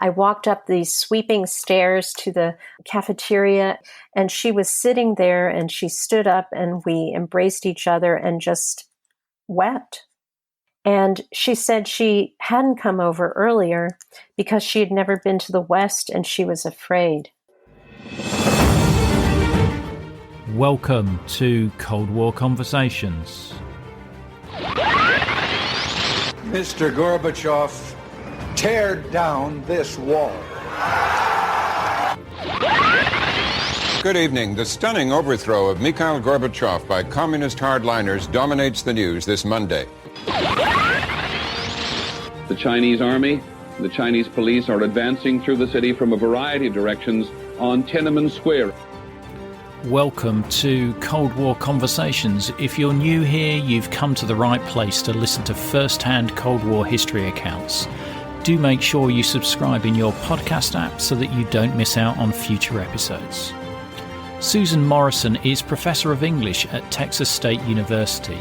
I walked up these sweeping stairs to the cafeteria, and she was sitting there, and she stood up, and we embraced each other and just wept. And she said she hadn't come over earlier because she had never been to the West and she was afraid. Welcome to Cold War Conversations. Mr. Gorbachev, tear down this wall. Good evening. The stunning overthrow of Mikhail Gorbachev by communist hardliners dominates the news this Monday. The Chinese army, the Chinese police are advancing through the city from a variety of directions on Tiananmen Square. Welcome to Cold War Conversations. If you're new here, you've come to the right place to listen to first-hand Cold War history accounts. Do make sure you subscribe in your podcast app so that you don't miss out on future episodes. Susan Morrison is Professor of English at Texas State University.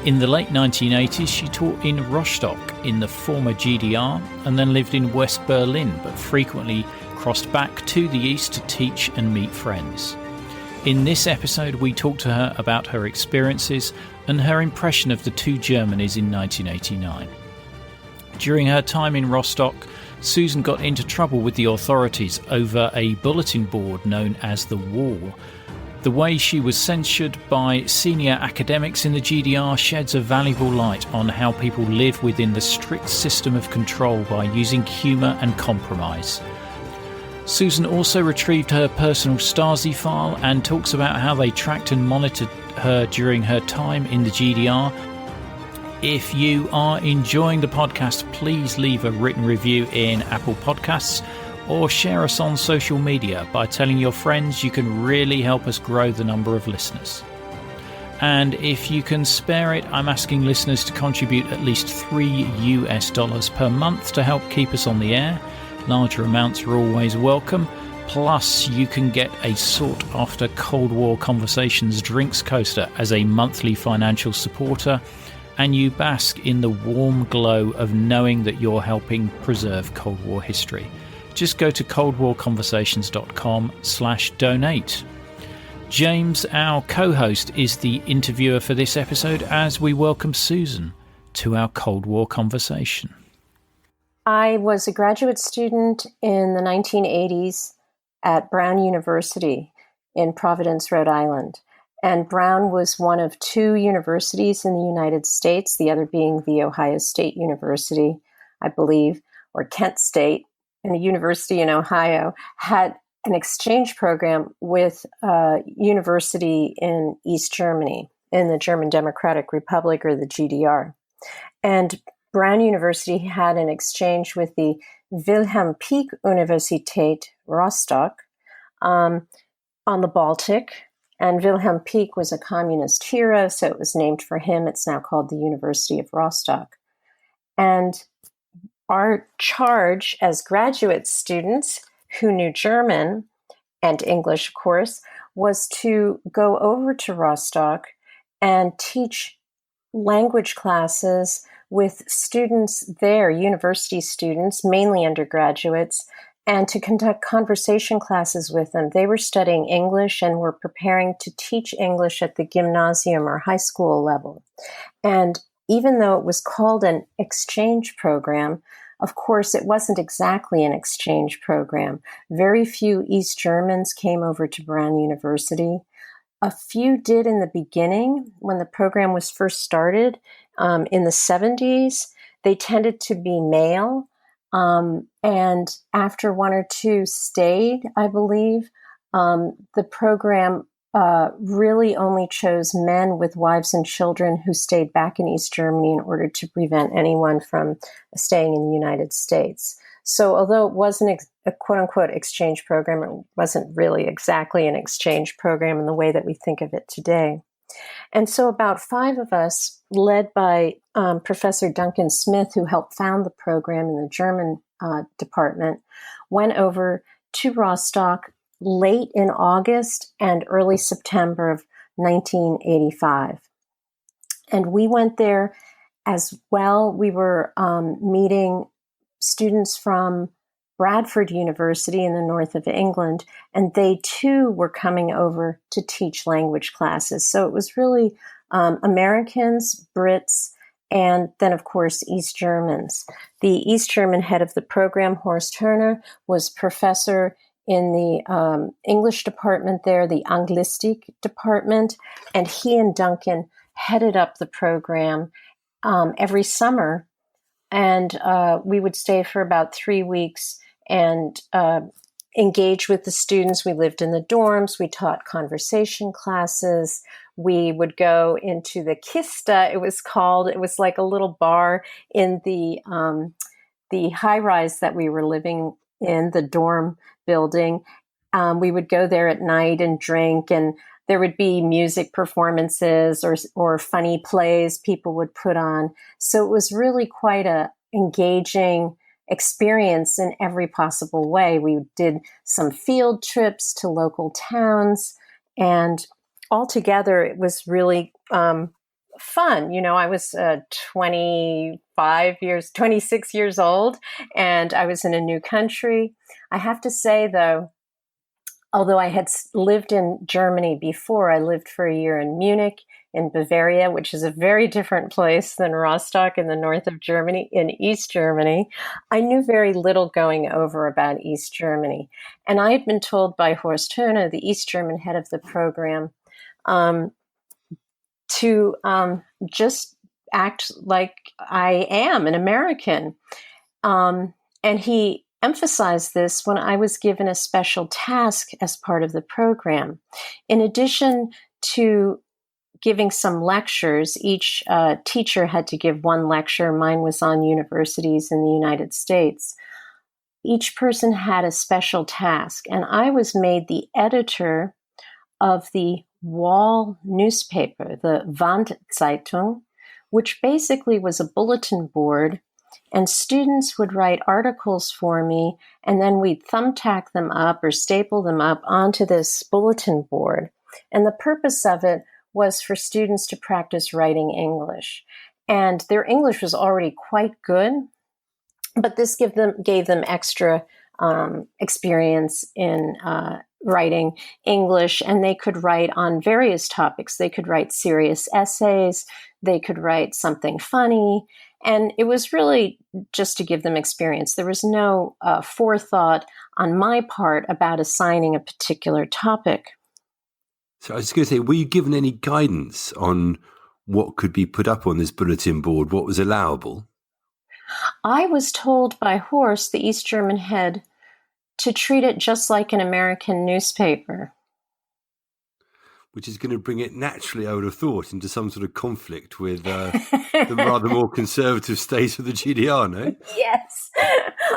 In the late 1980s, she taught in Rostock in the former GDR and then lived in West Berlin, but frequently crossed back to the east to teach and meet friends. In this episode, we talk to her about her experiences and her impression of the two Germanys in 1989. During her time in Rostock, Susan got into trouble with the authorities over a bulletin board known as the Wall. The way she was censured by senior academics in the GDR sheds a valuable light on how people live within the strict system of control by using humour and compromise. Susan also retrieved her personal Stasi file and talks about how they tracked and monitored her during her time in the GDR. If you are enjoying the podcast, please leave a written review in Apple Podcasts or share us on social media. By telling your friends, you can really help us grow the number of listeners. And if you can spare it, I'm asking listeners to contribute at least $3 per month to help keep us on the air. Larger amounts are always welcome. Plus, you can get a sought-after Cold War Conversations drinks coaster as a monthly financial supporter, and you bask in the warm glow of knowing that you're helping preserve Cold War history. Just go to coldwarconversations.com/donate. James, our co-host, is the interviewer for this episode as we welcome Susan to our Cold War conversation. I was a graduate student in the 1980s at Brown University in Providence, Rhode Island. And Brown was one of two universities in the United States, the other being the Ohio State University, I believe, or Kent State, and a university in Ohio, had an exchange program with a university in East Germany, in the German Democratic Republic, or the GDR. And Brown University had an exchange with the Wilhelm Pieck Universität Rostock on the Baltic. And Wilhelm Pieck was a communist hero, so it was named for him. It's now called the University of Rostock. And our charge as graduate students who knew German and English, of course, was to go over to Rostock and teach language classes with students there, university students, mainly undergraduates, and to conduct conversation classes with them. They were studying English and were preparing to teach English at the gymnasium or high school level. And even though it was called an exchange program, of course, it wasn't exactly an exchange program. Very few East Germans came over to Brown University. A few did in the beginning when the program was first started in the 70s. They tended to be male. And after one or two stayed, I believe, the program really only chose men with wives and children who stayed back in East Germany in order to prevent anyone from staying in the United States. So although it wasn't a quote-unquote exchange program, it wasn't really exactly an exchange program in the way that we think of it today. And so about 5 of us, led by Professor Duncan Smith, who helped found the program in the German department, went over to Rostock late in August and early September of 1985. And we went there as well. We were meeting students from Bradford University in the north of England, and they too were coming over to teach language classes. So it was really Americans, Brits, and then, of course, East Germans. The East German head of the program, Horst Turner, was professor in the English department there, the Anglistik department, and he and Duncan headed up the program every summer. And we would stay for about 3 weeks and engage with the students. We lived in the dorms. We taught conversation classes. We would go into the Kista, it was called. It was like a little bar in the high-rise that we were living in, the dorm building. We would go there at night and drink, and there would be music performances or funny plays people would put on. So it was really quite a engaging experience in every possible way. We did some field trips to local towns, and altogether it was really fun. You know, I was 26 years old, and I was in a new country. I have to say, though, although I had lived in Germany before, I lived for a year in Munich, in Bavaria, which is a very different place than Rostock in the north of Germany, in East Germany. I knew very little going over about East Germany. And I had been told by Horst Turner, the East German head of the program, to just act like I am an American. And he emphasized this when I was given a special task as part of the program. In addition to giving some lectures, each teacher had to give one lecture. Mine was on universities in the United States. Each person had a special task, and I was made the editor of the wall newspaper, the Wandzeitung, which basically was a bulletin board, and students would write articles for me, and then we'd thumbtack them up or staple them up onto this bulletin board. And the purpose of it was for students to practice writing English. And their English was already quite good, but this gave them extra experience in writing English, and they could write on various topics. They could write serious essays, they could write something funny, and it was really just to give them experience. There was no forethought on my part about assigning a particular topic. So I was going to say, were you given any guidance on what could be put up on this bulletin board, what was allowable? I was told by Horst, the East German head, to treat it just like an American newspaper. Which is going to bring it naturally, I would have thought, into some sort of conflict with the rather more conservative state of the GDR, no? Yes.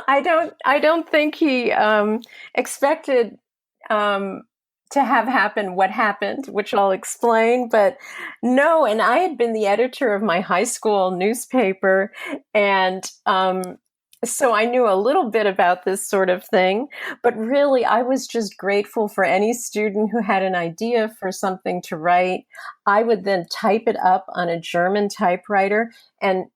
I don't think he expected to have happened what happened, which I'll explain. But no, and I had been the editor of my high school newspaper, and so I knew a little bit about this sort of thing. But really, I was just grateful for any student who had an idea for something to write. I would then type it up on a German typewriter, and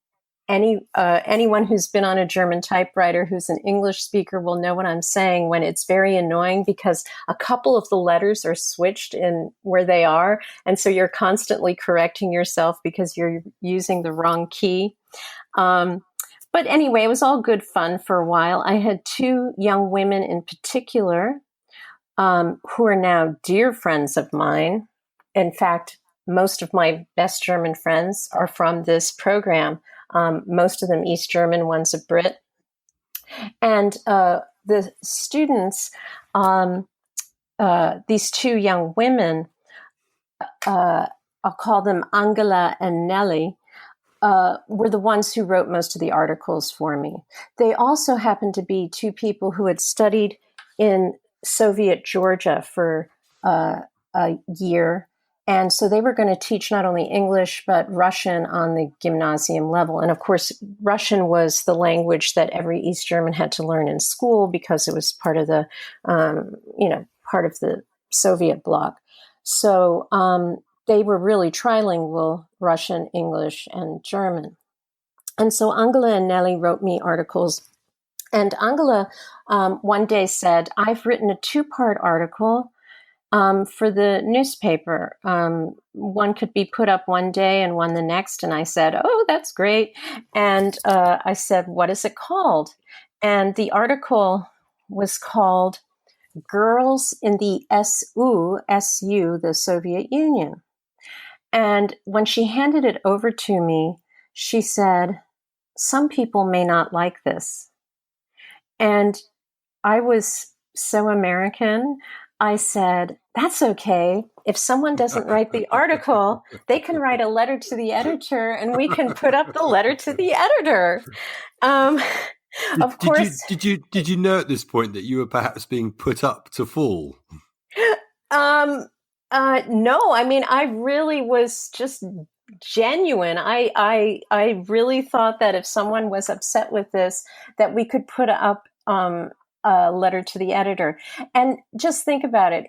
anyone who's been on a German typewriter who's an English speaker will know what I'm saying when it's very annoying because a couple of the letters are switched in where they are. And so you're constantly correcting yourself because you're using the wrong key. But anyway, it was all good fun for a while. I had two young women in particular who are now dear friends of mine. In fact, most of my best German friends are from this program. Most of them East German, one's a Brit. And the students, these two young women, I'll call them Angela and Nellie, were the ones who wrote most of the articles for me. They also happened to be two people who had studied in Soviet Georgia for a year. And so they were going to teach not only English, but Russian on the gymnasium level. And of course, Russian was the language that every East German had to learn in school because it was part of the, part of the Soviet bloc. So they were really trilingual, Russian, English, and German. And so Angela and Nellie wrote me articles And Angela one day said, I've written a 2-part article for the newspaper. One could be put up one day and one the next. And I said, oh, that's great. And I said, what is it called? And the article was called Girls in the SU, the Soviet Union. And when she handed it over to me, she said, some people may not like this. And I was so American. I said, that's okay. If someone doesn't write the article, they can write a letter to the editor and we can put up the letter to the editor. Of course. Did you know at this point that you were perhaps being put up to fall? No, I mean, I really was just genuine. I really thought that if someone was upset with this, that we could put up a letter to the editor. And just think about it.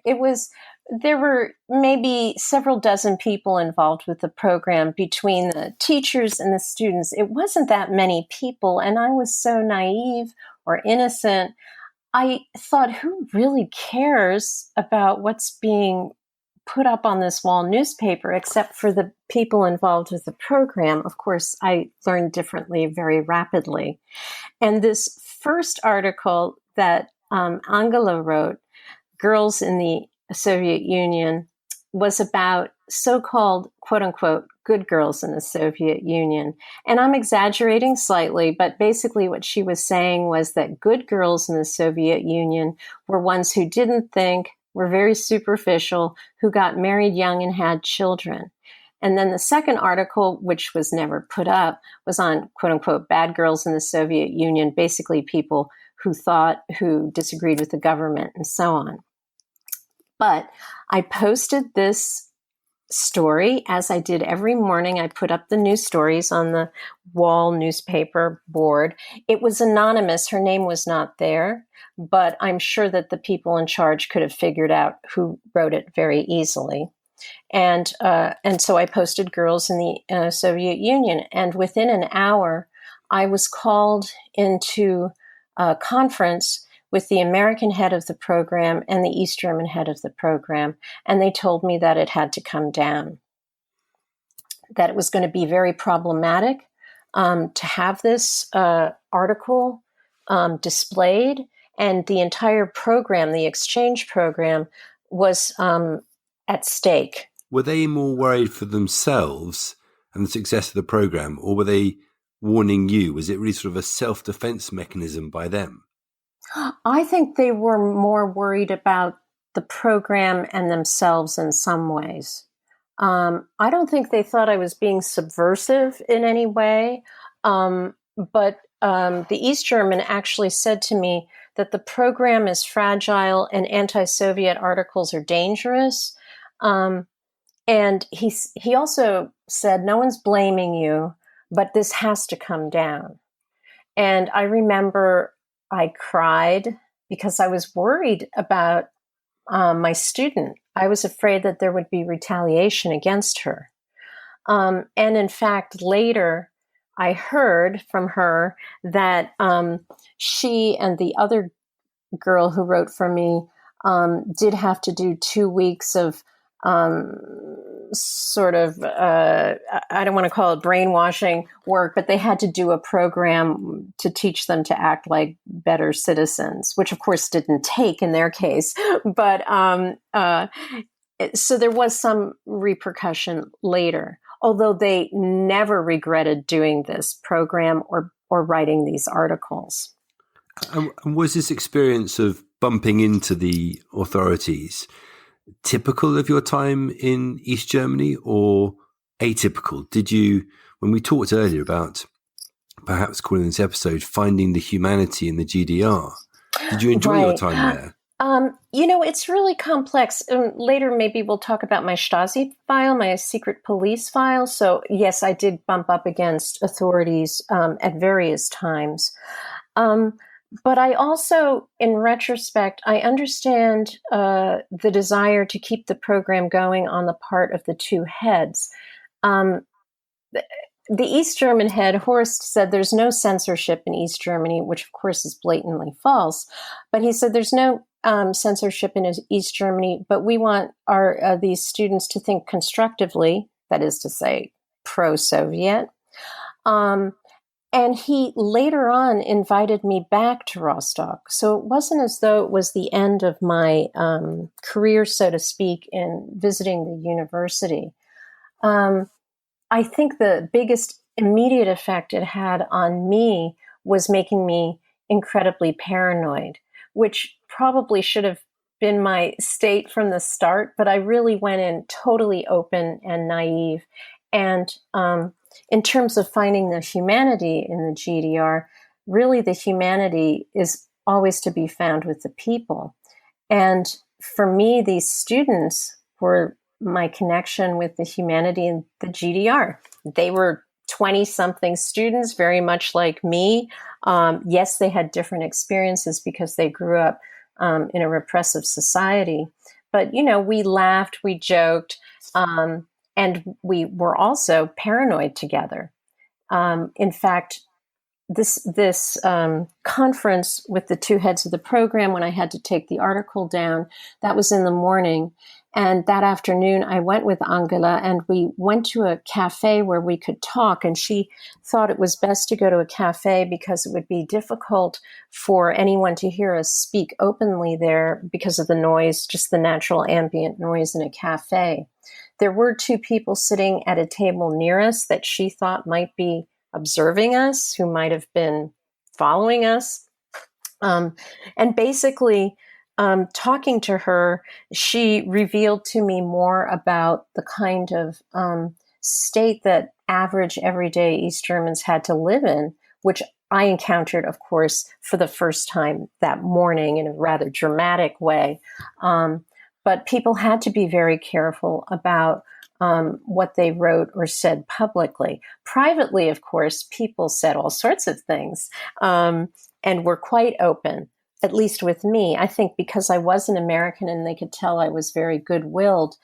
There were maybe several dozen people involved with the program between the teachers and the students. It wasn't that many people. And I was so naive or innocent. I thought, who really cares about what's being put up on this wall newspaper, except for the people involved with the program? Of course, I learned differently very rapidly. And this first article that Angela wrote, Girls in the Soviet Union, was about so-called, quote-unquote, good girls in the Soviet Union. And I'm exaggerating slightly, but basically what she was saying was that good girls in the Soviet Union were ones who didn't think, were very superficial, who got married young and had children. And then the second article, which was never put up, was on, quote-unquote, bad girls in the Soviet Union, basically people who disagreed with the government and so on. But I posted this story as I did every morning. I put up the news stories on the wall newspaper board. It was anonymous. Her name was not there, but I'm sure that the people in charge could have figured out who wrote it very easily. And so I posted Girls in the Soviet Union. And within an hour, I was called into a conference with the American head of the program and the East German head of the program. And they told me that it had to come down, that it was going to be very problematic to have this article displayed. And the entire program, the exchange program, was at stake. Were they more worried for themselves and the success of the program, or were they warning you? Was it really sort of a self-defense mechanism by them? I think they were more worried about the program and themselves in some ways. I don't think they thought I was being subversive in any way, but the East German actually said to me that the program is fragile and anti-Soviet articles are dangerous. And he also said, no one's blaming you, but this has to come down. And I remember I cried because I was worried about my student. I was afraid that there would be retaliation against her. And in fact, later I heard from her that she and the other girl who wrote for me did have to do 2 weeks of sort of, I don't want to call it brainwashing work, but they had to do a program to teach them to act like better citizens, which of course didn't take in their case. But so there was some repercussion later, although they never regretted doing this program or writing these articles. And was this experience of bumping into the authorities typical of your time in East Germany or atypical? Did you, when we talked earlier about perhaps calling this episode Finding the Humanity in the GDR, did you enjoy your time there? It's really complex. Later, maybe we'll talk about my Stasi file, my secret police file. So yes, I did bump up against authorities at various times. But I also, in retrospect, I understand the desire to keep the program going on the part of the two heads. the East German head, Horst, said there's no censorship in East Germany, which of course is blatantly false. But he said there's no censorship in East Germany, but we want these students to think constructively, that is to say, pro-Soviet. And he later on invited me back to Rostock. So it wasn't as though it was the end of my career, so to speak, in visiting the university. I think the biggest immediate effect it had on me was making me incredibly paranoid, which probably should have been my state from the start, but I really went in totally open and naive. And in terms of finding the humanity in the GDR, really the humanity is always to be found with the people. And for me, these students were my connection with the humanity in the GDR. They were 20-something students, very much like me. Yes, they had different experiences because they grew up in a repressive society. But, we laughed, we joked, and we were also paranoid together. In fact, this conference with the two heads of the program, when I had to take the article down, that was in the morning. And that afternoon, I went with Angela and we went to a cafe where we could talk. And she thought it was best to go to a cafe because it would be difficult for anyone to hear us speak openly there because of the noise, just the natural ambient noise in a cafe. There were two people sitting at a table near us that she thought might be observing us, who might have been following us. And basically, talking to her, she revealed to me more about the kind of state that average, everyday East Germans had to live in, which I encountered, of course, for the first time that morning in a rather dramatic way. But people had to be very careful about what they wrote or said publicly. Privately, of course, people said all sorts of things and were quite open. At least with me, I think because I was an American and they could tell I was very good-willed,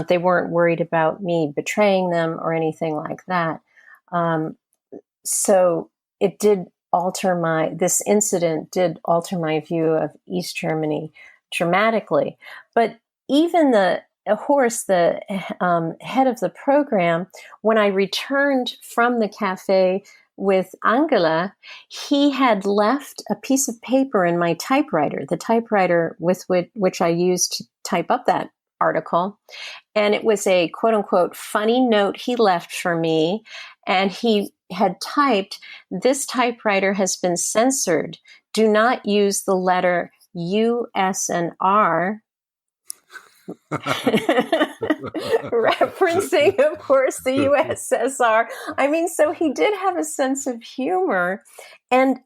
they weren't worried about me betraying them or anything like that. So it did this incident did alter my view of East Germany dramatically. But even Horst, the head of the program, when I returned from the cafe with Angela, he had left a piece of paper in my typewriter, the typewriter with which I used to type up that article. And it was a quote unquote funny note he left for me. And he had typed, "This typewriter has been censored. Do not use the letter U, S, and R." Referencing, of course, the USSR. I mean, so he did have a sense of humor. And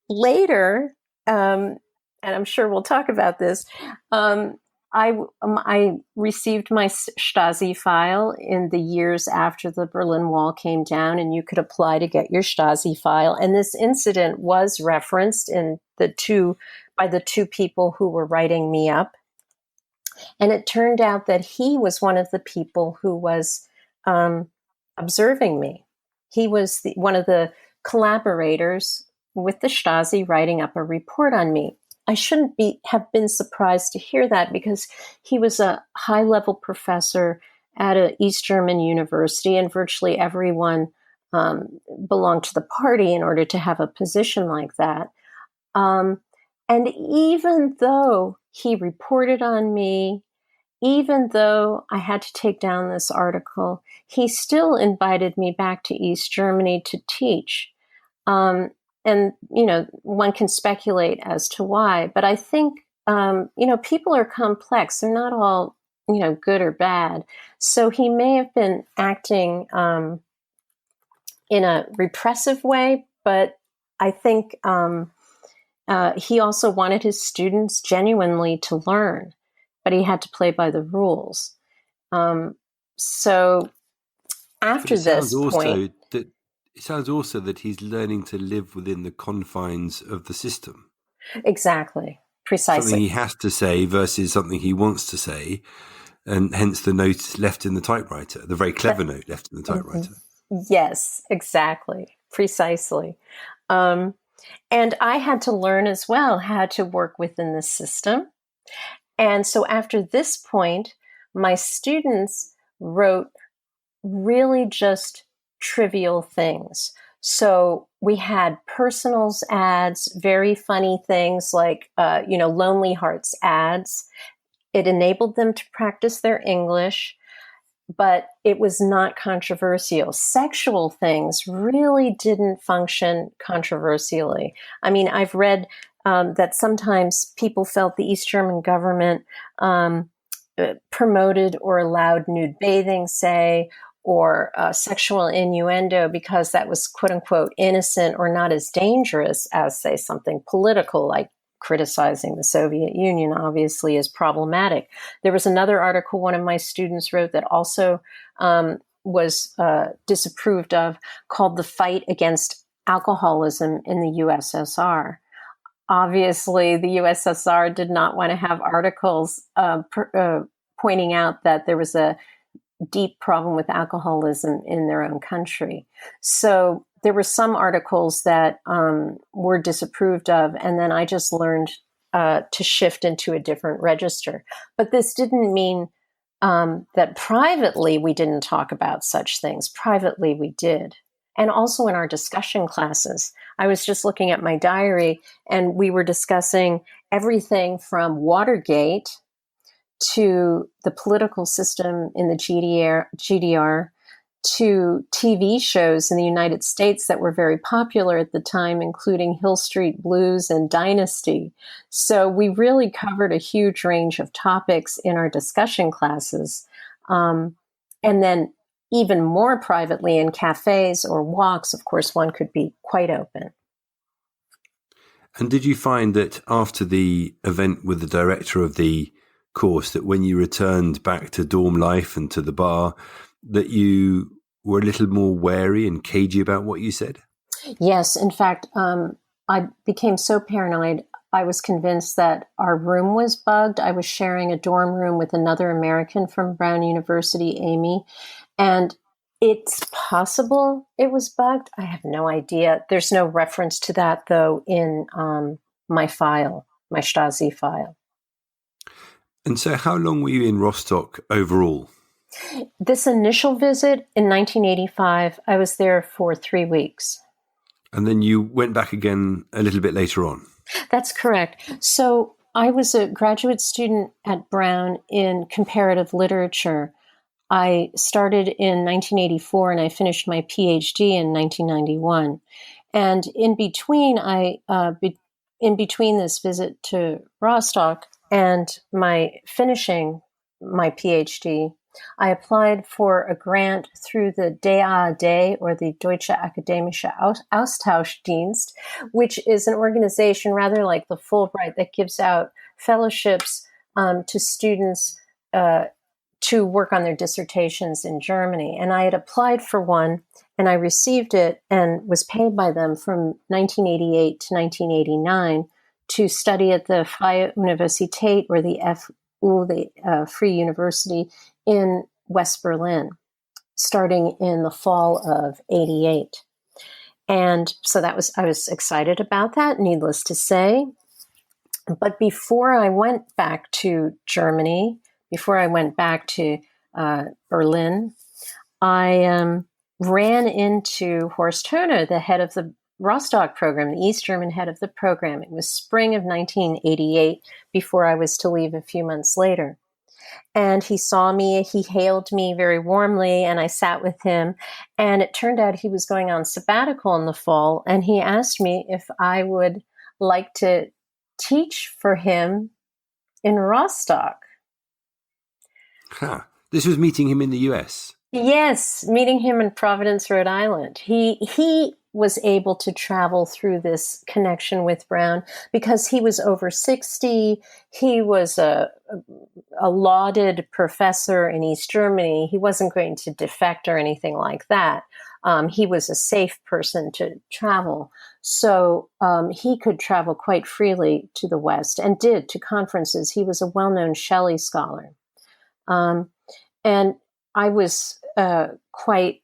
later, and I'm sure we'll talk about this, I received my Stasi file in the years after the Berlin Wall came down, and you could apply to get your Stasi file. And this incident was referenced in by the two people who were writing me up. And it turned out that he was one of the people who was observing me. He was one of the collaborators with the Stasi writing up a report on me. I shouldn't have been surprised to hear that because he was a high-level professor at an East German university, and virtually everyone belonged to the party in order to have a position like that. And even though he reported on me, even though I had to take down this article, he still invited me back to East Germany to teach. And, one can speculate as to why, but I think, people are complex. They're not all, good or bad. So he may have been acting in a repressive way, but I think he also wanted his students genuinely to learn, but he had to play by the rules. So after this point... It sounds also that he's learning to live within the confines of the system. Exactly. Precisely. Something he has to say versus something he wants to say, and hence the note left in the typewriter, the very clever note left in the typewriter. Yes, exactly. Precisely. And I had to learn as well how to work within the system. And so after this point, my students wrote really just trivial things. So we had personals ads, very funny things like, Lonely Hearts ads. It enabled them to practice their English, but it was not controversial. Sexual things really didn't function controversially. I mean, I've read that sometimes people felt the East German government promoted or allowed nude bathing, say, or sexual innuendo because that was quote unquote innocent or not as dangerous as, say, something political like criticizing the Soviet Union obviously is problematic. There was another article one of my students wrote that also was disapproved of, called The Fight Against Alcoholism in the USSR. Obviously, the USSR did not want to have articles pointing out that there was a deep problem with alcoholism in their own country. So there were some articles that were disapproved of, and then I just learned to shift into a different register. But this didn't mean that privately we didn't talk about such things. Privately we did. And also in our discussion classes. I was just looking at my diary, and we were discussing everything from Watergate to the political system in the GDR, to TV shows in the United States that were very popular at the time, including Hill Street Blues and Dynasty. So we really covered a huge range of topics in our discussion classes. And then even more privately in cafes or walks, of course, one could be quite open. And did you find that after the event with the director of the course, that when you returned back to dorm life and to the bar, that you were a little more wary and cagey about what you said? Yes. In fact, I became so paranoid, I was convinced that our room was bugged. I was sharing a dorm room with another American from Brown University, Amy, and it's possible it was bugged. I have no idea. There's no reference to that, though, in my file, my Stasi file. And so how long were you in Rostock overall? This initial visit in 1985, I was there for 3 weeks. And then you went back again a little bit later on? That's correct. So I was a graduate student at Brown in comparative literature. I started in 1984 and I finished my PhD in 1991. And in between, in between this visit to Rostock and my finishing my PhD, I applied for a grant through the DAAD, or the Deutsche Akademische Austauschdienst, which is an organization rather like the Fulbright that gives out fellowships to students to work on their dissertations in Germany. And I had applied for one, and I received it and was paid by them from 1988 to 1989 to study at the Freie Universität, or the FU, the Free University, in West Berlin, starting in the fall of '88. And so I was excited about that, needless to say. But before I went back to Germany, before I went back to Berlin, I ran into Horst Hohne, the head of the Rostock program, the East German head of the program. It was spring of 1988, before I was to leave a few months later. And he saw me, he hailed me very warmly, and I sat with him. And it turned out he was going on sabbatical in the fall, and he asked me if I would like to teach for him in Rostock. Huh. This was meeting him in the US? Yes, meeting him in Providence, Rhode Island. He was able to travel through this connection with Brown because he was over 60. He was a lauded professor in East Germany. He wasn't going to defect or anything like that. He was a safe person to travel. So he could travel quite freely to the West, and did, to conferences. He was a well-known Shelley scholar. And I was quite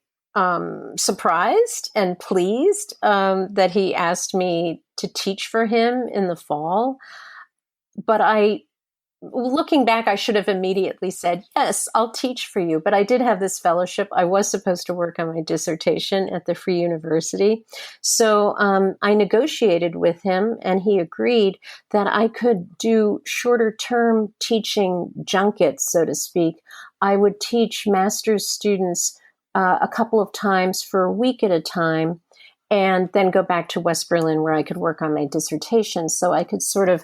surprised and pleased that he asked me to teach for him in the fall. But looking back, I should have immediately said, yes, I'll teach for you. But I did have this fellowship. I was supposed to work on my dissertation at the Free University. So I negotiated with him, and he agreed that I could do shorter term teaching junkets, so to speak. I would teach master's students a couple of times for a week at a time, and then go back to West Berlin where I could work on my dissertation. So I could sort of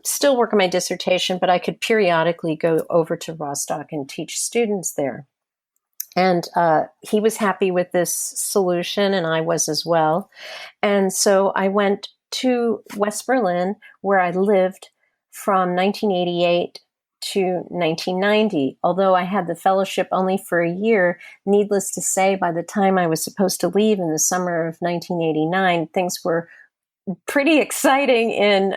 still work on my dissertation, but I could periodically go over to Rostock and teach students there. And he was happy with this solution, and I was as well. And so I went to West Berlin, where I lived from 1988 to 1990. Although I had the fellowship only for a year, needless to say, by the time I was supposed to leave in the summer of 1989, things were pretty exciting in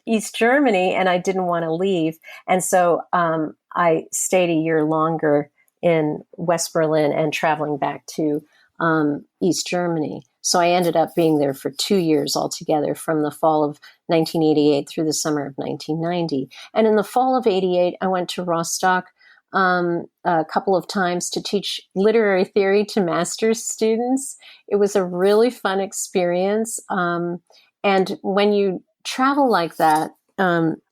East Germany, and I didn't want to leave. And so I stayed a year longer in West Berlin and traveling back to East Germany. So I ended up being there for 2 years altogether, from the fall of 1988 through the summer of 1990. And in the fall of 88, I went to Rostock a couple of times to teach literary theory to master's students. It was a really fun experience. And when you travel like that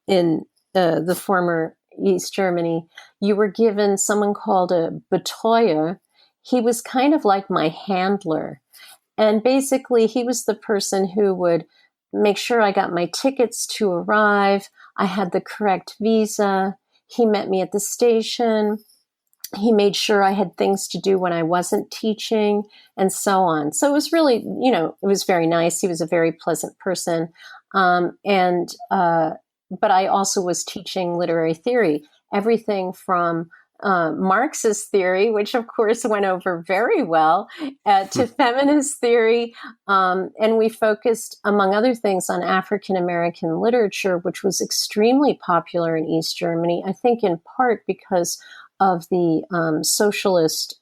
in the former East Germany, you were given someone called a Betreuer. He was kind of like my handler. And basically, he was the person who would make sure I got my tickets to arrive. I had the correct visa. He met me at the station. He made sure I had things to do when I wasn't teaching, and so on. So it was really, it was very nice. He was a very pleasant person. But I also was teaching literary theory, everything from Marxist theory, which of course went over very well, to feminist theory. And we focused, among other things, on African American literature, which was extremely popular in East Germany, I think in part because of the socialist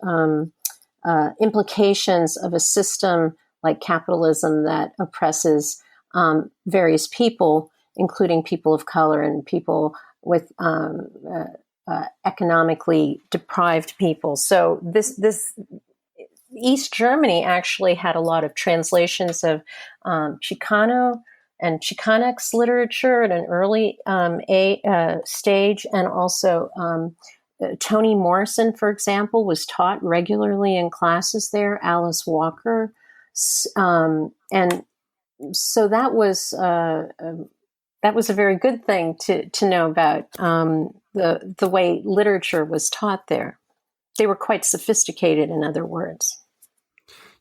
implications of a system like capitalism that oppresses various people, including people of color and people with economically deprived people. So this East Germany actually had a lot of translations of Chicano and Chicanx literature at an early stage, and also Toni Morrison, for example, was taught regularly in classes there. Alice Walker, and so that was a very good thing to know about the way literature was taught there. They were quite sophisticated, in other words.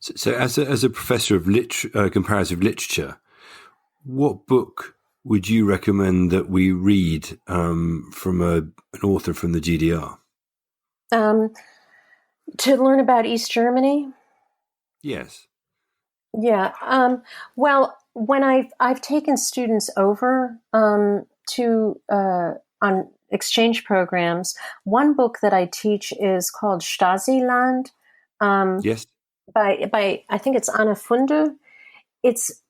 So as a professor of comparative literature, what book would you recommend that we read from an author from the GDR? To learn about East Germany? Yes. Yeah. Well, when I've taken students over to on exchange programs, one book that I teach is called Stasi Land. Yes. By I think it's Anna Funde. It's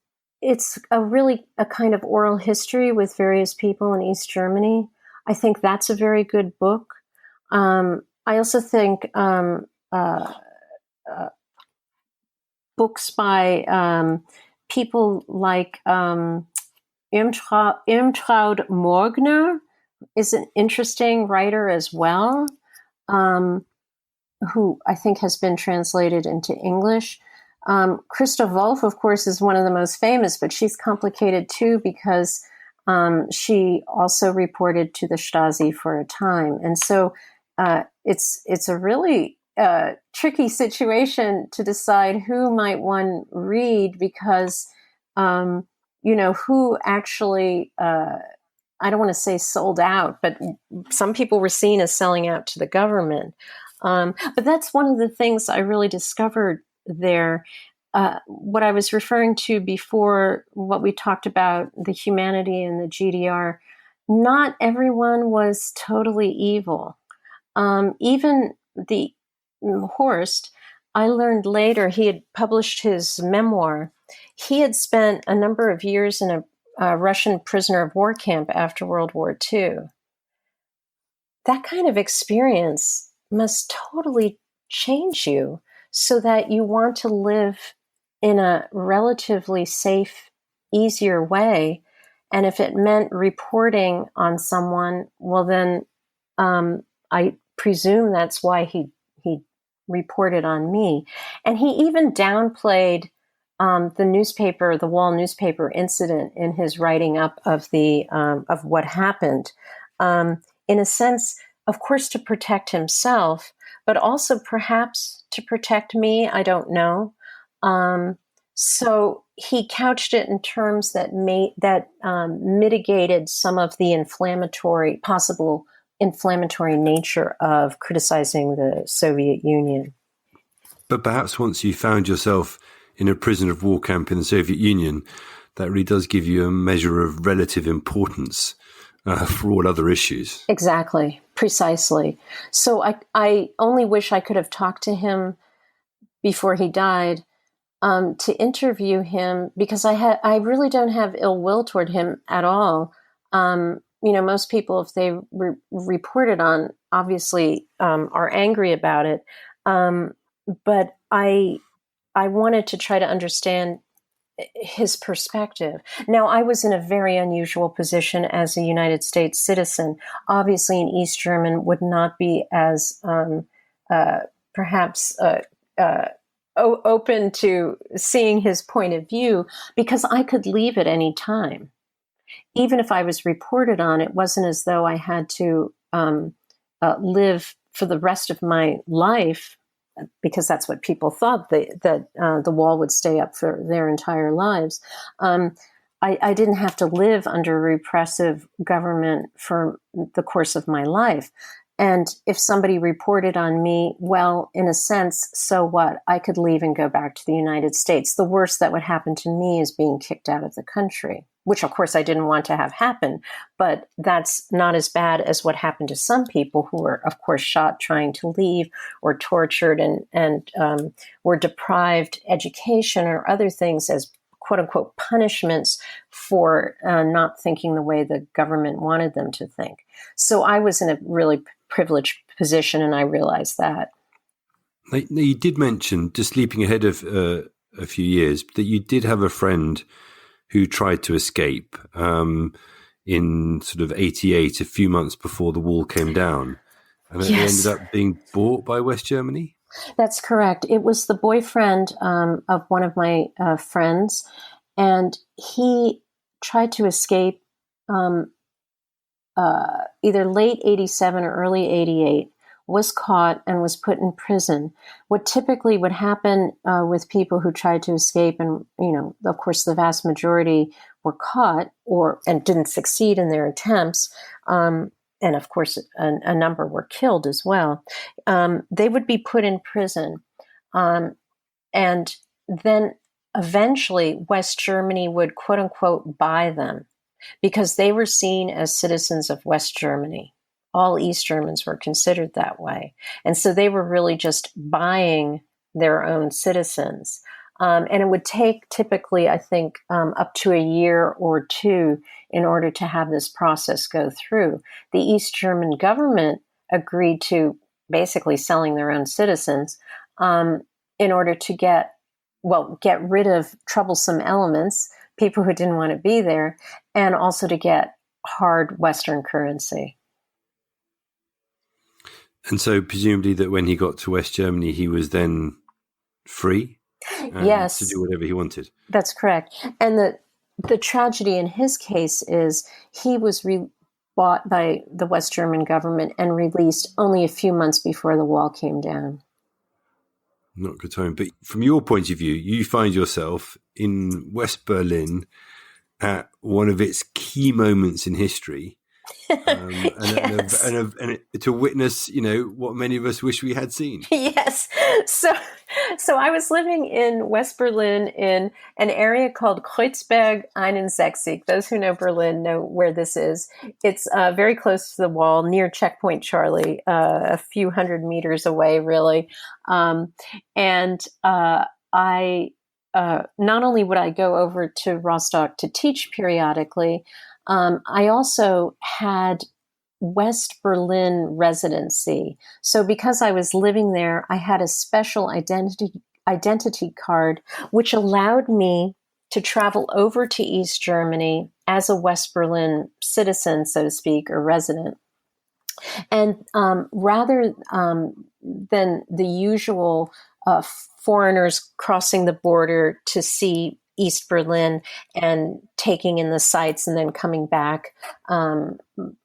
a kind of oral history with various people in East Germany. I think that's a very good book. I also think books by people like Irmtraud Morgner is an interesting writer as well, who I think has been translated into English. Christa Wolf, of course, is one of the most famous, but she's complicated too because she also reported to the Stasi for a time. And so it's a really tricky situation to decide who might one read because, who actually, I don't want to say sold out, but some people were seen as selling out to the government. But that's one of the things I really discovered there. What I was referring to before, what we talked about, the humanity in the GDR, not everyone was totally evil. Even the Horst, I learned later he had published his memoir. He had spent a number of years in a Russian prisoner of war camp after World War II. That kind of experience must totally change you so that you want to live in a relatively safe, easier way. And if it meant reporting on someone, well, then I presume that's why he reported on me. And he even downplayed the Wall newspaper incident in his writing up of of what happened. In a sense, of course, to protect himself, but also perhaps to protect me. I don't know. So he couched it in terms that mitigated some of the possible inflammatory nature of criticizing the Soviet Union. But perhaps once you found yourself in a prisoner of war camp in the Soviet Union, that really does give you a measure of relative importance for all other issues. Exactly, precisely. So I only wish I could have talked to him before he died to interview him, because I really don't have ill will toward him at all. Most people, if they reported on, obviously are angry about it. But I wanted to try to understand his perspective. Now, I was in a very unusual position as a United States citizen. Obviously, an East German would not be as perhaps open to seeing his point of view, because I could leave at any time. Even if I was reported on, it wasn't as though I had to live for the rest of my life, because that's what people thought, that the wall would stay up for their entire lives. I didn't have to live under a repressive government for the course of my life. And if somebody reported on me, well, in a sense, so what? I could leave and go back to the United States. The worst that would happen to me is being kicked out of the country, which, of course, I didn't want to have happen. But that's not as bad as what happened to some people who were, of course, shot trying to leave, or tortured and were deprived education or other things as quote unquote punishments for not thinking the way the government wanted them to think. So I was in a really privileged position, and I realized that. Now, you did mention, just leaping ahead of a few years, that you did have a friend who tried to escape in sort of 88, a few months before the wall came down. And they ended up being bought by West Germany? That's correct. It was the boyfriend of one of my friends, and he tried to escape either late 87 or early 88, was caught and was put in prison. What typically would happen with people who tried to escape, and of course the vast majority were caught and didn't succeed in their attempts, and of course a number were killed as well. They would be put in prison, and then eventually West Germany would quote unquote buy them, because they were seen as citizens of West Germany. All East Germans were considered that way. And so they were really just buying their own citizens. And it would take typically, I think, up to a year or two in order to have this process go through. The East German government agreed to basically selling their own citizens in order to get rid of troublesome elements, people who didn't want to be there, and also to get hard Western currency. And so presumably that when he got to West Germany, he was then free? Yes. To do whatever he wanted. That's correct. And the tragedy in his case is he was bought by the West German government and released only a few months before the wall came down. Not good time. But from your point of view, you find yourself in West Berlin at one of its key moments in history. Yes. And to witness, what many of us wish we had seen. Yes. So I was living in West Berlin in an area called Kreuzberg 61. Those who know Berlin know where this is. It's very close to the wall, near Checkpoint Charlie, a few hundred meters away, really. I not only would I go over to Rostock to teach periodically, I also had West Berlin residency. So because I was living there, I had a special identity card, which allowed me to travel over to East Germany as a West Berlin citizen, so to speak, or resident. And rather than the usual foreigners crossing the border to see East Berlin and taking in the sights and then coming back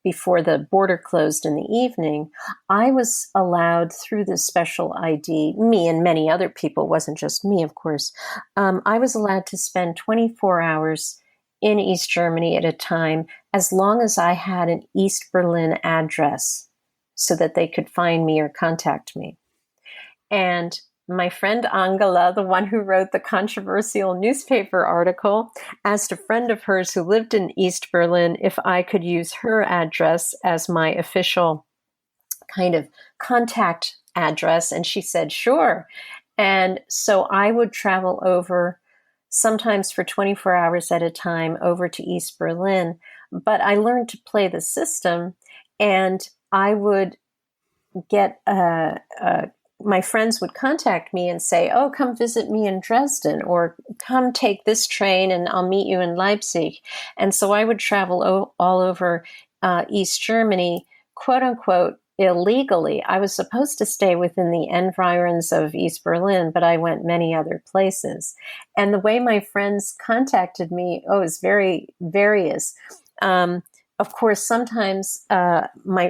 before the border closed in the evening, I was allowed through this special ID, me and many other people, wasn't just me, of course, I was allowed to spend 24 hours in East Germany at a time, as long as I had an East Berlin address so that they could find me or contact me. And my friend Angela, the one who wrote the controversial newspaper article, asked a friend of hers who lived in East Berlin if I could use her address as my official kind of contact address. And she said, sure. And so I would travel over, sometimes for 24 hours at a time, over to East Berlin. But I learned to play the system, and I would get my friends would contact me and say, oh, come visit me in Dresden, or come take this train and I'll meet you in Leipzig. And so I would travel all over East Germany, quote unquote, illegally. I was supposed to stay within the environs of East Berlin, but I went many other places. And the way my friends contacted me, is very various. Of course, sometimes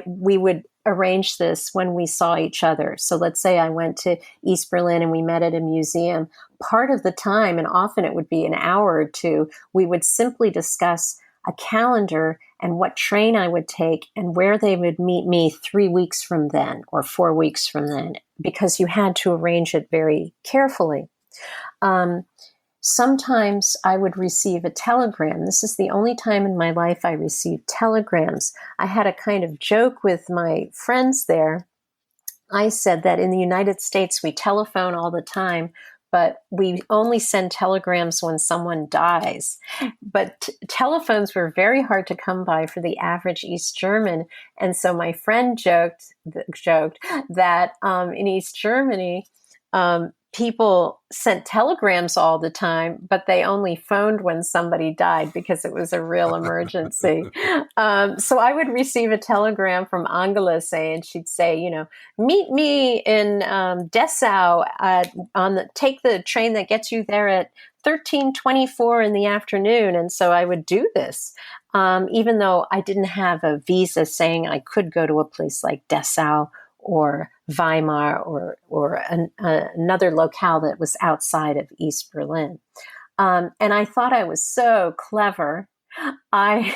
we would arrange this when we saw each other. So let's say I went to East Berlin and we met at a museum. Part of the time, and often it would be an hour or two, we would simply discuss a calendar and what train I would take and where they would meet me 3 weeks from then or 4 weeks from then, because you had to arrange it very carefully. Sometimes I would receive a telegram. This is the only time in my life I received telegrams. I had a kind of joke with my friends there. I said that in the United States, we telephone all the time, but we only send telegrams when someone dies. But telephones were very hard to come by for the average East German. And so my friend joked that in East Germany, people sent telegrams all the time, but they only phoned when somebody died because it was a real emergency. So I would receive a telegram from Angela she'd say, meet me in Dessau take the train that gets you there at 13:24 in the afternoon. And so I would do this, even though I didn't have a visa saying I could go to a place like Dessau or Weimar or another locale that was outside of East Berlin. And I thought I was so clever. I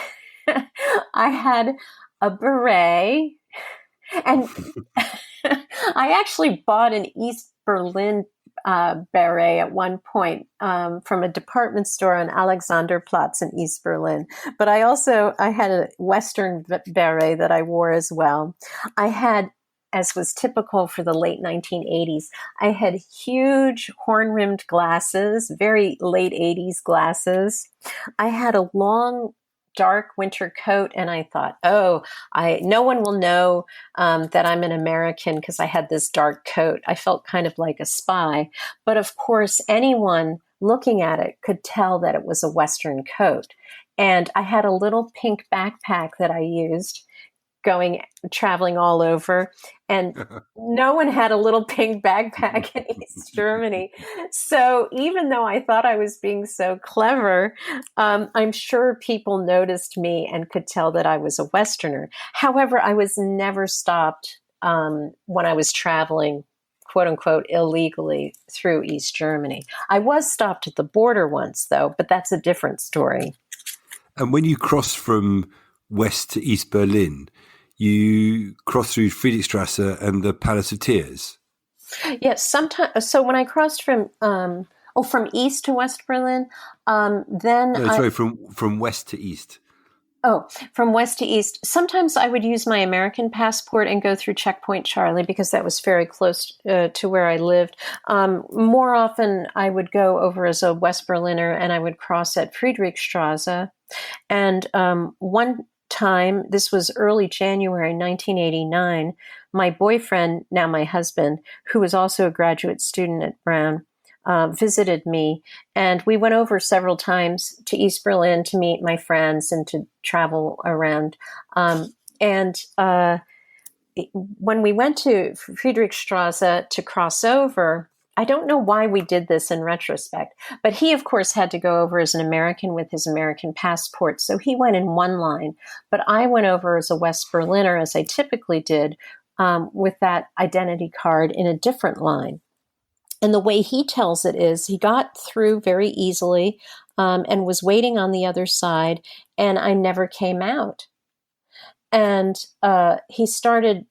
had a beret, and I actually bought an East Berlin beret at one point from a department store on Alexanderplatz in East Berlin. But I had a Western beret that I wore as well. I had, as was typical for the late 1980s, I had huge horn-rimmed glasses, very late 80s glasses. I had a long, dark winter coat, and I thought, no one will know that I'm an American because I had this dark coat. I felt kind of like a spy. But of course, anyone looking at it could tell that it was a Western coat. And I had a little pink backpack that I used traveling all over, and no one had a little pink backpack in East Germany. So even though I thought I was being so clever, I'm sure people noticed me and could tell that I was a Westerner. However, I was never stopped when I was traveling, quote unquote, illegally through East Germany. I was stopped at the border once, though, but that's a different story. And when you cross from west to East Berlin, you crossed through Friedrichstrasse and the Palace of Tears. Yes, sometimes. So when I crossed from east to West Berlin, from west to east. Oh, from west to east. Sometimes I would use my American passport and go through Checkpoint Charlie because that was very close to where I lived. More often, I would go over as a West Berliner and I would cross at Friedrichstrasse. And one time, this was early January 1989, my boyfriend, now my husband, who was also a graduate student at Brown, visited me, and we went over several times to East Berlin to meet my friends and to travel around. When we went to Friedrichstrasse to cross over, I don't know why we did this in retrospect, but he, of course, had to go over as an American with his American passport, so he went in one line. But I went over as a West Berliner, as I typically did, with that identity card in a different line. And the way he tells it is he got through very easily and was waiting on the other side, and I never came out. And he started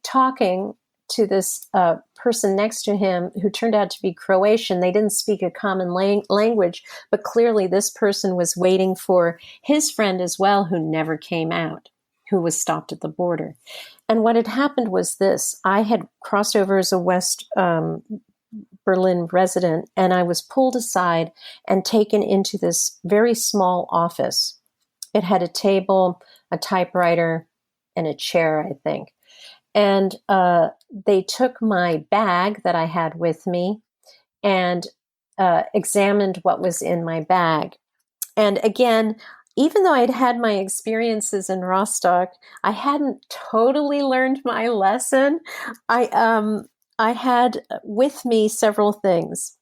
talking to this person next to him who turned out to be Croatian. They didn't speak a common language, but clearly this person was waiting for his friend as well, who never came out, who was stopped at the border. And what had happened was this. I had crossed over as a West Berlin resident, and I was pulled aside and taken into this very small office. It had a table, a typewriter, and a chair, I think. And they took my bag that I had with me and examined what was in my bag. And again, even though I'd had my experiences in Rostock, I hadn't totally learned my lesson. I had with me several things.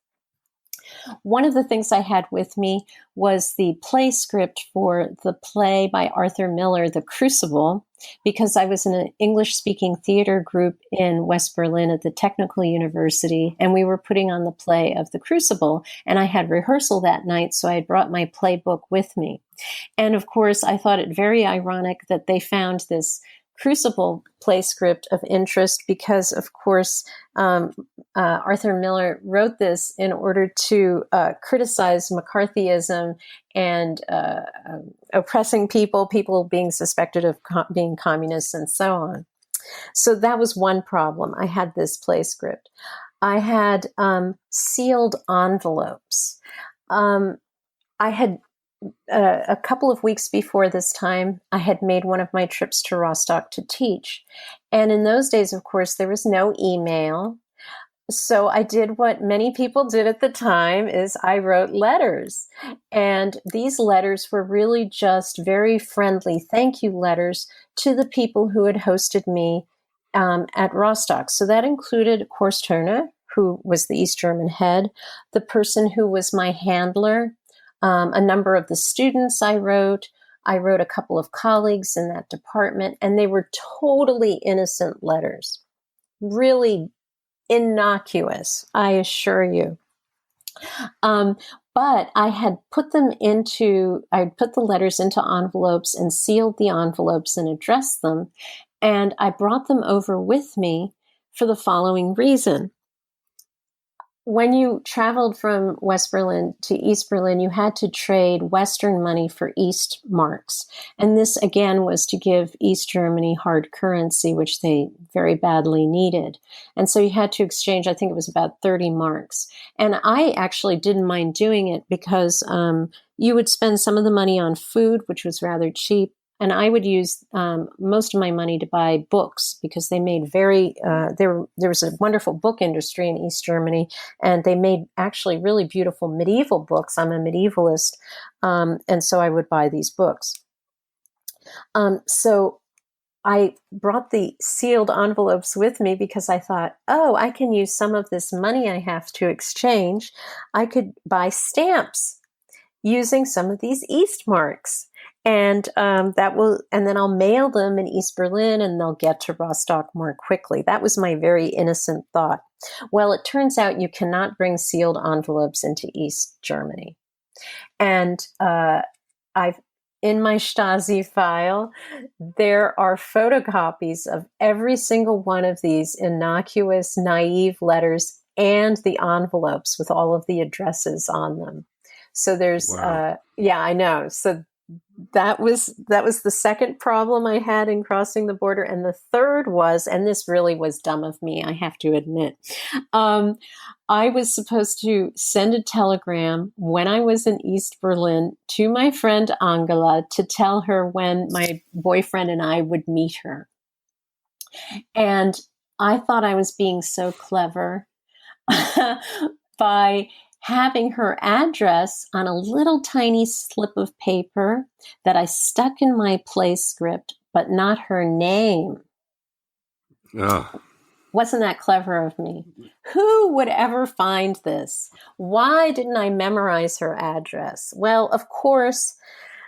One of the things I had with me was the play script for the play by Arthur Miller, The Crucible, because I was in an English-speaking theater group in West Berlin at the Technical University, and we were putting on the play of The Crucible, and I had rehearsal that night, so I had brought my playbook with me. And of course, I thought it very ironic that they found this Crucible play script of interest because, of course, Arthur Miller wrote this in order to criticize McCarthyism and oppressing people being suspected of being communists and so on. So that was one problem. I had this play script. I had sealed envelopes. I had a couple of weeks before this time, I had made one of my trips to Rostock to teach. And in those days, of course, there was no email. So I did what many people did at the time, is I wrote letters. And these letters were really just very friendly thank you letters to the people who had hosted me at Rostock. So that included Horst Turner, who was the East German head, the person who was my handler, a number of the students I wrote a couple of colleagues in that department, and they were totally innocent letters, really innocuous, I assure you. But I had put the letters into envelopes and sealed the envelopes and addressed them, and I brought them over with me for the following reason. When you traveled from West Berlin to East Berlin, you had to trade Western money for East marks. And this, again, was to give East Germany hard currency, which they very badly needed. And so you had to exchange, I think it was about 30 marks. And I actually didn't mind doing it because you would spend some of the money on food, which was rather cheap. And I would use most of my money to buy books because they made there was a wonderful book industry in East Germany, and they made actually really beautiful medieval books. I'm a medievalist, and so I would buy these books. So I brought the sealed envelopes with me because I thought, I can use some of this money I have to exchange. I could buy stamps using some of these East marks. And and then I'll mail them in East Berlin and they'll get to Rostock more quickly. That was my very innocent thought. Well, it turns out you cannot bring sealed envelopes into East Germany. And in my Stasi file, there are photocopies of every single one of these innocuous, naive letters and the envelopes with all of the addresses on them. So there's, Wow. yeah, I know. So that was the second problem I had in crossing the border. And the third was, and this really was dumb of me, I have to admit, I was supposed to send a telegram when I was in East Berlin to my friend Angela to tell her when my boyfriend and I would meet her. And I thought I was being so clever by having her address on a little tiny slip of paper that I stuck in my place script, but not her name. Oh. Wasn't that clever of me? Who would ever find this? Why didn't I memorize her address? Well, of course,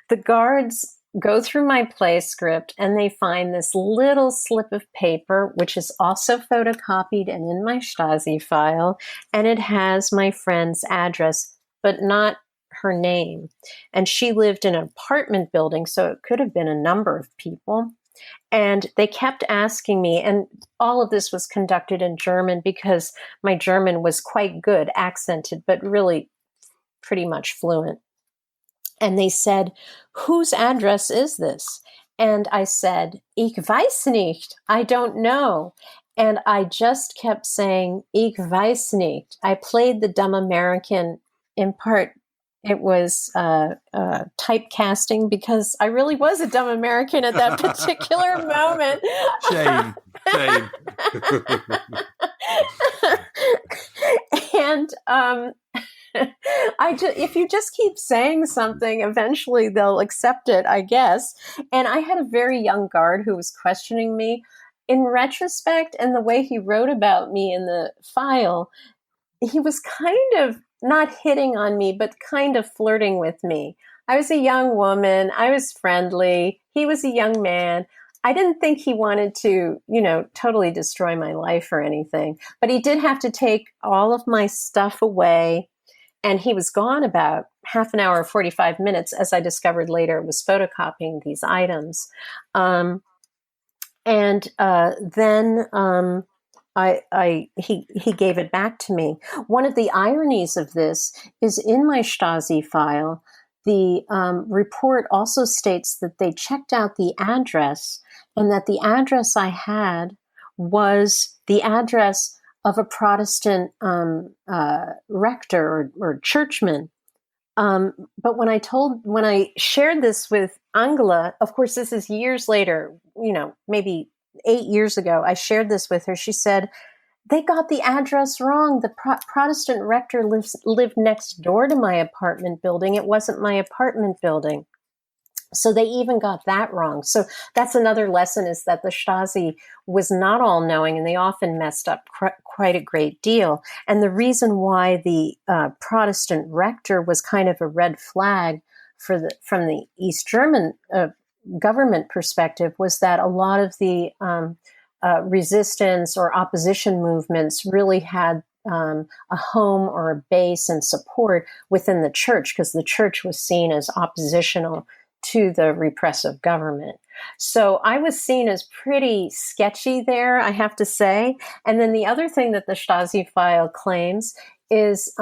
the guards go through my play script and they find this little slip of paper, which is also photocopied and in my Stasi file, and it has my friend's address, but not her name. And she lived in an apartment building, so it could have been a number of people. And they kept asking me, and all of this was conducted in German because my German was quite good, accented, but really pretty much fluent. And they said, whose address is this? And I said, ich weiß nicht, I don't know. And I just kept saying, ich weiß nicht. I played the dumb American. In part, it was typecasting because I really was a dumb American at that particular moment. Shame. And if you just keep saying something, eventually they'll accept it, I guess. And I had a very young guard who was questioning me. In retrospect, and the way he wrote about me in the file, he was kind of not hitting on me, but kind of flirting with me. I was a young woman. I was friendly. He was a young man. I didn't think he wanted to, totally destroy my life or anything. But he did have to take all of my stuff away. And he was gone about half an hour, 45 minutes, as I discovered later, was photocopying these items. Then he gave it back to me. One of the ironies of this is in my Stasi file, the report also states that they checked out the address and that the address I had was the address of a Protestant rector or churchman. But when I shared this with Angela, of course, this is years later, maybe 8 years ago, I shared this with her. She said, they got the address wrong. The Protestant rector lived next door to my apartment building. It wasn't my apartment building. So they even got that wrong. So that's another lesson, is that the Stasi was not all knowing, and they often messed up quite a great deal. And the reason why the Protestant rector was kind of a red flag from the East German government perspective was that a lot of the resistance or opposition movements really had a home or a base and support within the church, because the church was seen as oppositional to the repressive government. So I was seen as pretty sketchy there, I have to say. And then the other thing that the Stasi file claims is,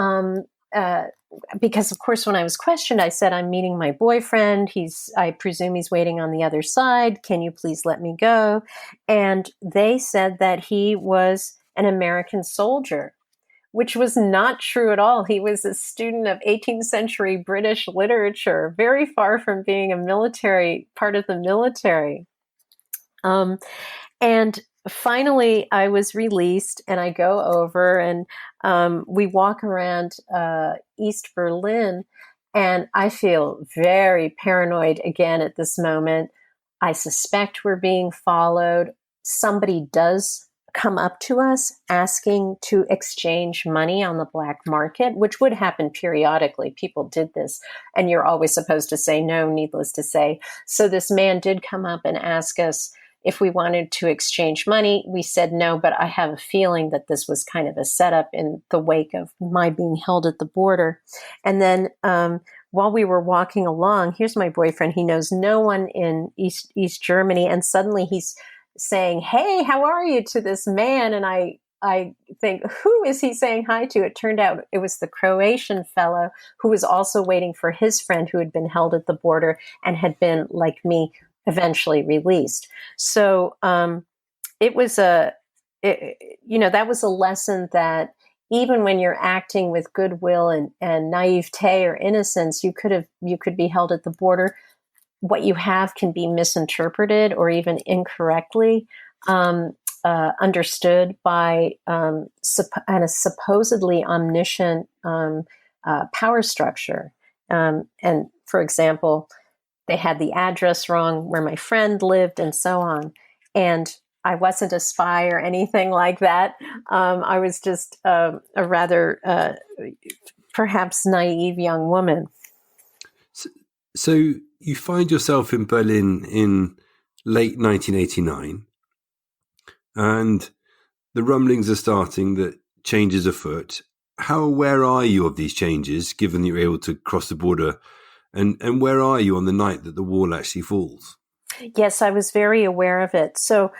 because of course when I was questioned, I said, I'm meeting my boyfriend. I presume he's waiting on the other side. Can you please let me go? And they said that he was an American soldier, which was not true at all. He was a student of 18th century British literature, very far from being part of the military. And finally, I was released, and I go over and we walk around East Berlin, and I feel very paranoid again at this moment. I suspect we're being followed. Somebody does come up to us asking to exchange money on the black market, which would happen periodically. People did this, and you're always supposed to say no, needless to say. So this man did come up and ask us if we wanted to exchange money. We said no, but I have a feeling that this was kind of a setup in the wake of my being held at the border. And then while we were walking along, here's my boyfriend. He knows no one in East Germany. And suddenly he's saying, "Hey, how are you?" to this man. And I think, who is he saying hi to? It turned out it was the Croatian fellow who was also waiting for his friend who had been held at the border and had been, like me, eventually released. So it was that was a lesson that even when you're acting with goodwill and naivete or innocence, you could be held at the border. What you have can be misinterpreted or even incorrectly understood by a supposedly omniscient power structure. And for example, they had the address wrong where my friend lived and so on. And I wasn't a spy or anything like that. I was just a rather perhaps naive young woman. So you find yourself in Berlin in late 1989, and the rumblings are starting that changes afoot. How aware are you of these changes, given that you're able to cross the border? And where are you on the night that the wall actually falls? Yes, I was very aware of it. So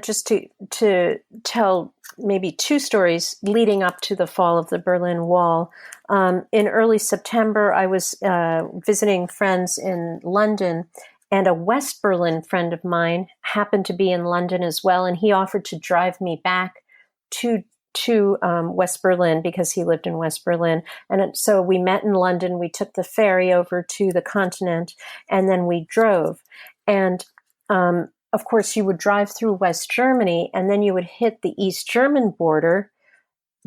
just to tell maybe two stories leading up to the fall of the Berlin Wall. In early September, I was visiting friends in London, and a West Berlin friend of mine happened to be in London as well, and he offered to drive me back to West Berlin because he lived in West Berlin. And so we met in London, we took the ferry over to the continent, and then we drove. And of course, you would drive through West Germany, and then you would hit the East German border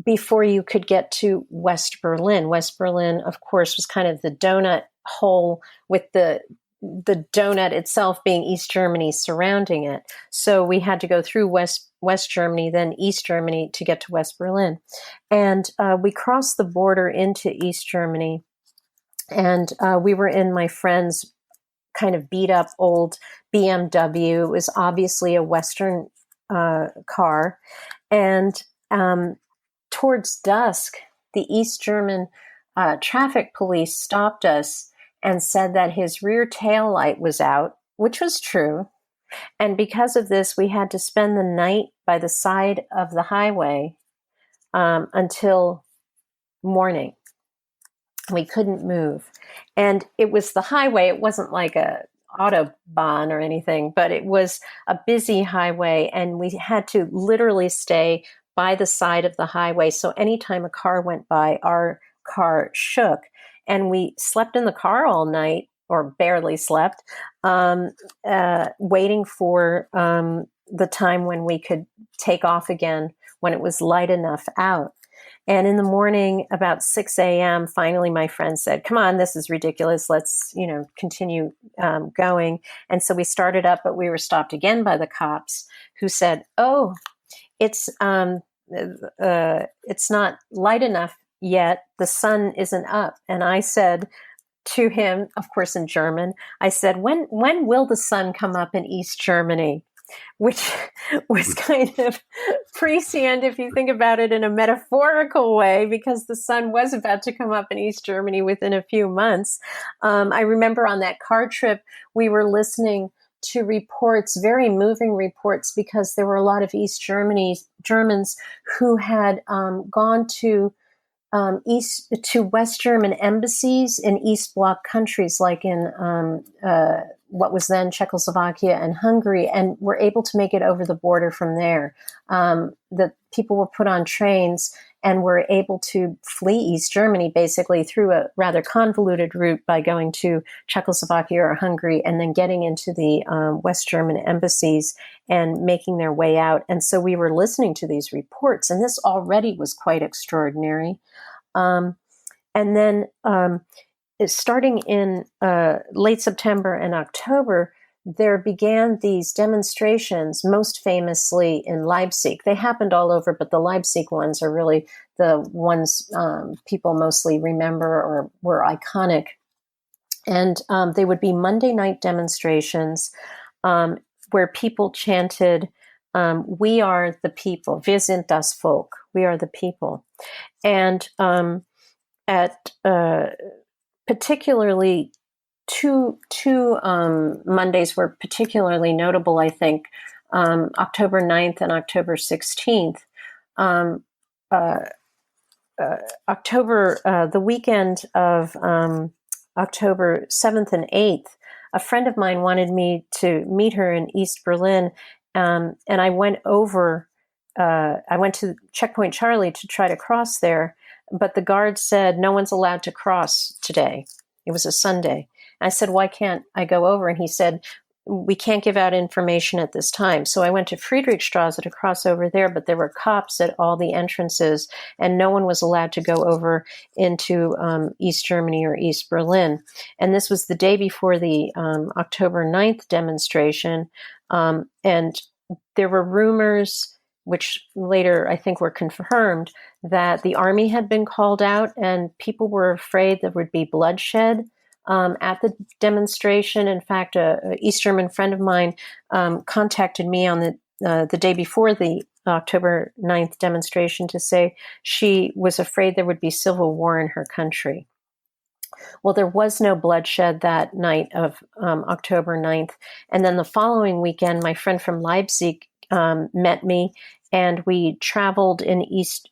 before you could get to West Berlin. West Berlin, of course, was kind of the donut hole, with the donut itself being East Germany surrounding it. So we had to go through West Germany, then East Germany to get to West Berlin. And we crossed the border into East Germany, and we were in my friend's kind of beat up old BMW. It was obviously a Western car. And towards dusk, the East German traffic police stopped us and said that his rear tail light was out, which was true. And because of this, we had to spend the night by the side of the highway until morning. We couldn't move. And it was the highway. It wasn't like a Autobahn or anything, but it was a busy highway, and we had to literally stay by the side of the highway. So anytime a car went by, our car shook. And we slept in the car all night, or barely slept, waiting for the time when we could take off again, when it was light enough out. And in the morning, about 6 a.m., finally my friend said, "Come on, this is ridiculous. Let's, continue going." And so we started up, but we were stopped again by the cops, who said, "Oh, it's not light enough yet. The sun isn't up." And I said to him, of course in German, I said, when will the sun come up in East Germany? Which was kind of prescient if you think about it in a metaphorical way, because the sun was about to come up in East Germany within a few months. I remember on that car trip, we were listening to reports, very moving reports, because there were a lot of East Germans who had gone to West German embassies in East Bloc countries, like in what was then Czechoslovakia and Hungary, and were able to make it over the border from there. The people were put on trains and were able to flee East Germany, basically through a rather convoluted route by going to Czechoslovakia or Hungary, and then getting into the West German embassies and making their way out. And so we were listening to these reports, and this already was quite extraordinary. And then starting in late September and October, there began these demonstrations, most famously in Leipzig. They happened all over, but the Leipzig ones are really the ones people mostly remember or were iconic. And they would be Monday night demonstrations where people chanted, "We are the people, wir sind das Volk, we are the people." And particularly two Mondays were particularly notable, I think. October 9th and October 16th. The weekend of October 7th and 8th, a friend of mine wanted me to meet her in East Berlin, and I went to Checkpoint Charlie to try to cross there, but the guard said, no one's allowed to cross today. It was a Sunday. I said, why can't I go over? And he said, we can't give out information at this time. So I went to Friedrichstraße to cross over there, but there were cops at all the entrances, and no one was allowed to go over into East Germany or East Berlin. And this was the day before the October 9th demonstration. And there were rumors, which later I think were confirmed, that the army had been called out and people were afraid there would be bloodshed at the demonstration. In fact, an East German friend of mine contacted me on the day before the October 9th demonstration to say she was afraid there would be civil war in her country. Well, there was no bloodshed that night of October 9th. And then the following weekend, my friend from Leipzig met me, and we traveled in East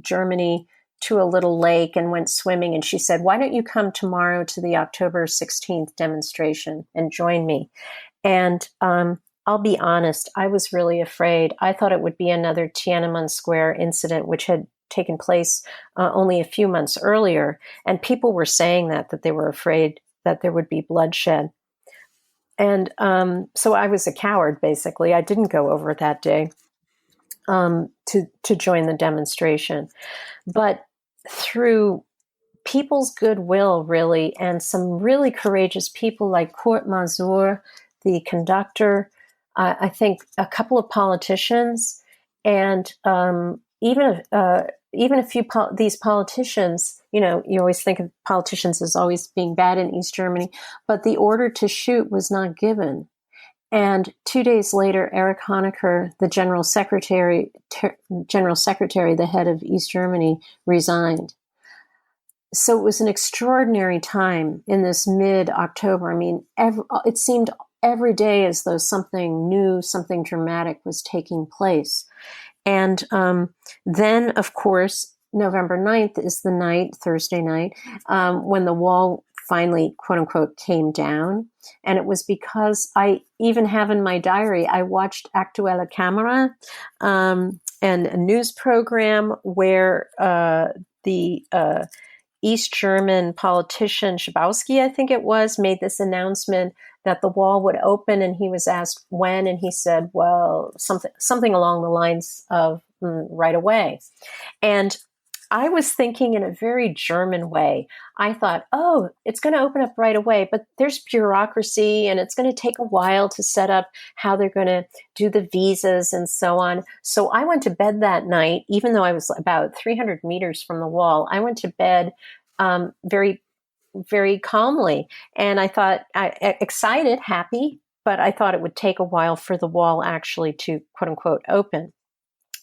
Germany to a little lake and went swimming. And she said, why don't you come tomorrow to the October 16th demonstration and join me? And I'll be honest, I was really afraid. I thought it would be another Tiananmen Square incident, which had taken place only a few months earlier. And people were saying that they were afraid that there would be bloodshed. And so I was a coward, basically. I didn't go over that day to join the demonstration. But through people's goodwill, really, and some really courageous people like Kurt Masur, the conductor, I think a couple of politicians, and even a few these politicians, you always think of politicians as always being bad in East Germany, but the order to shoot was not given. And 2 days later, Erich Honecker, the general secretary, the head of East Germany, resigned. So it was an extraordinary time in this mid-October. I mean, it seemed every day as though something new, something dramatic was taking place. And then, of course, November 9th is the night, Thursday night, when the wall finally, quote unquote, came down. And it was because I even have in my diary, I watched Aktuelle Kamera, and a news program where the East German politician Schabowski, I think it was, made this announcement that the wall would open, and he was asked when, and he said, well, something along the lines of right away. And I was thinking in a very German way. I thought, oh, it's going to open up right away, but there's bureaucracy and it's going to take a while to set up how they're going to do the visas and so on. So I went to bed that night, even though I was about 300 meters from the wall. I went to bed very, very calmly. And I thought, excited, happy, but I thought it would take a while for the wall actually to, quote unquote, open.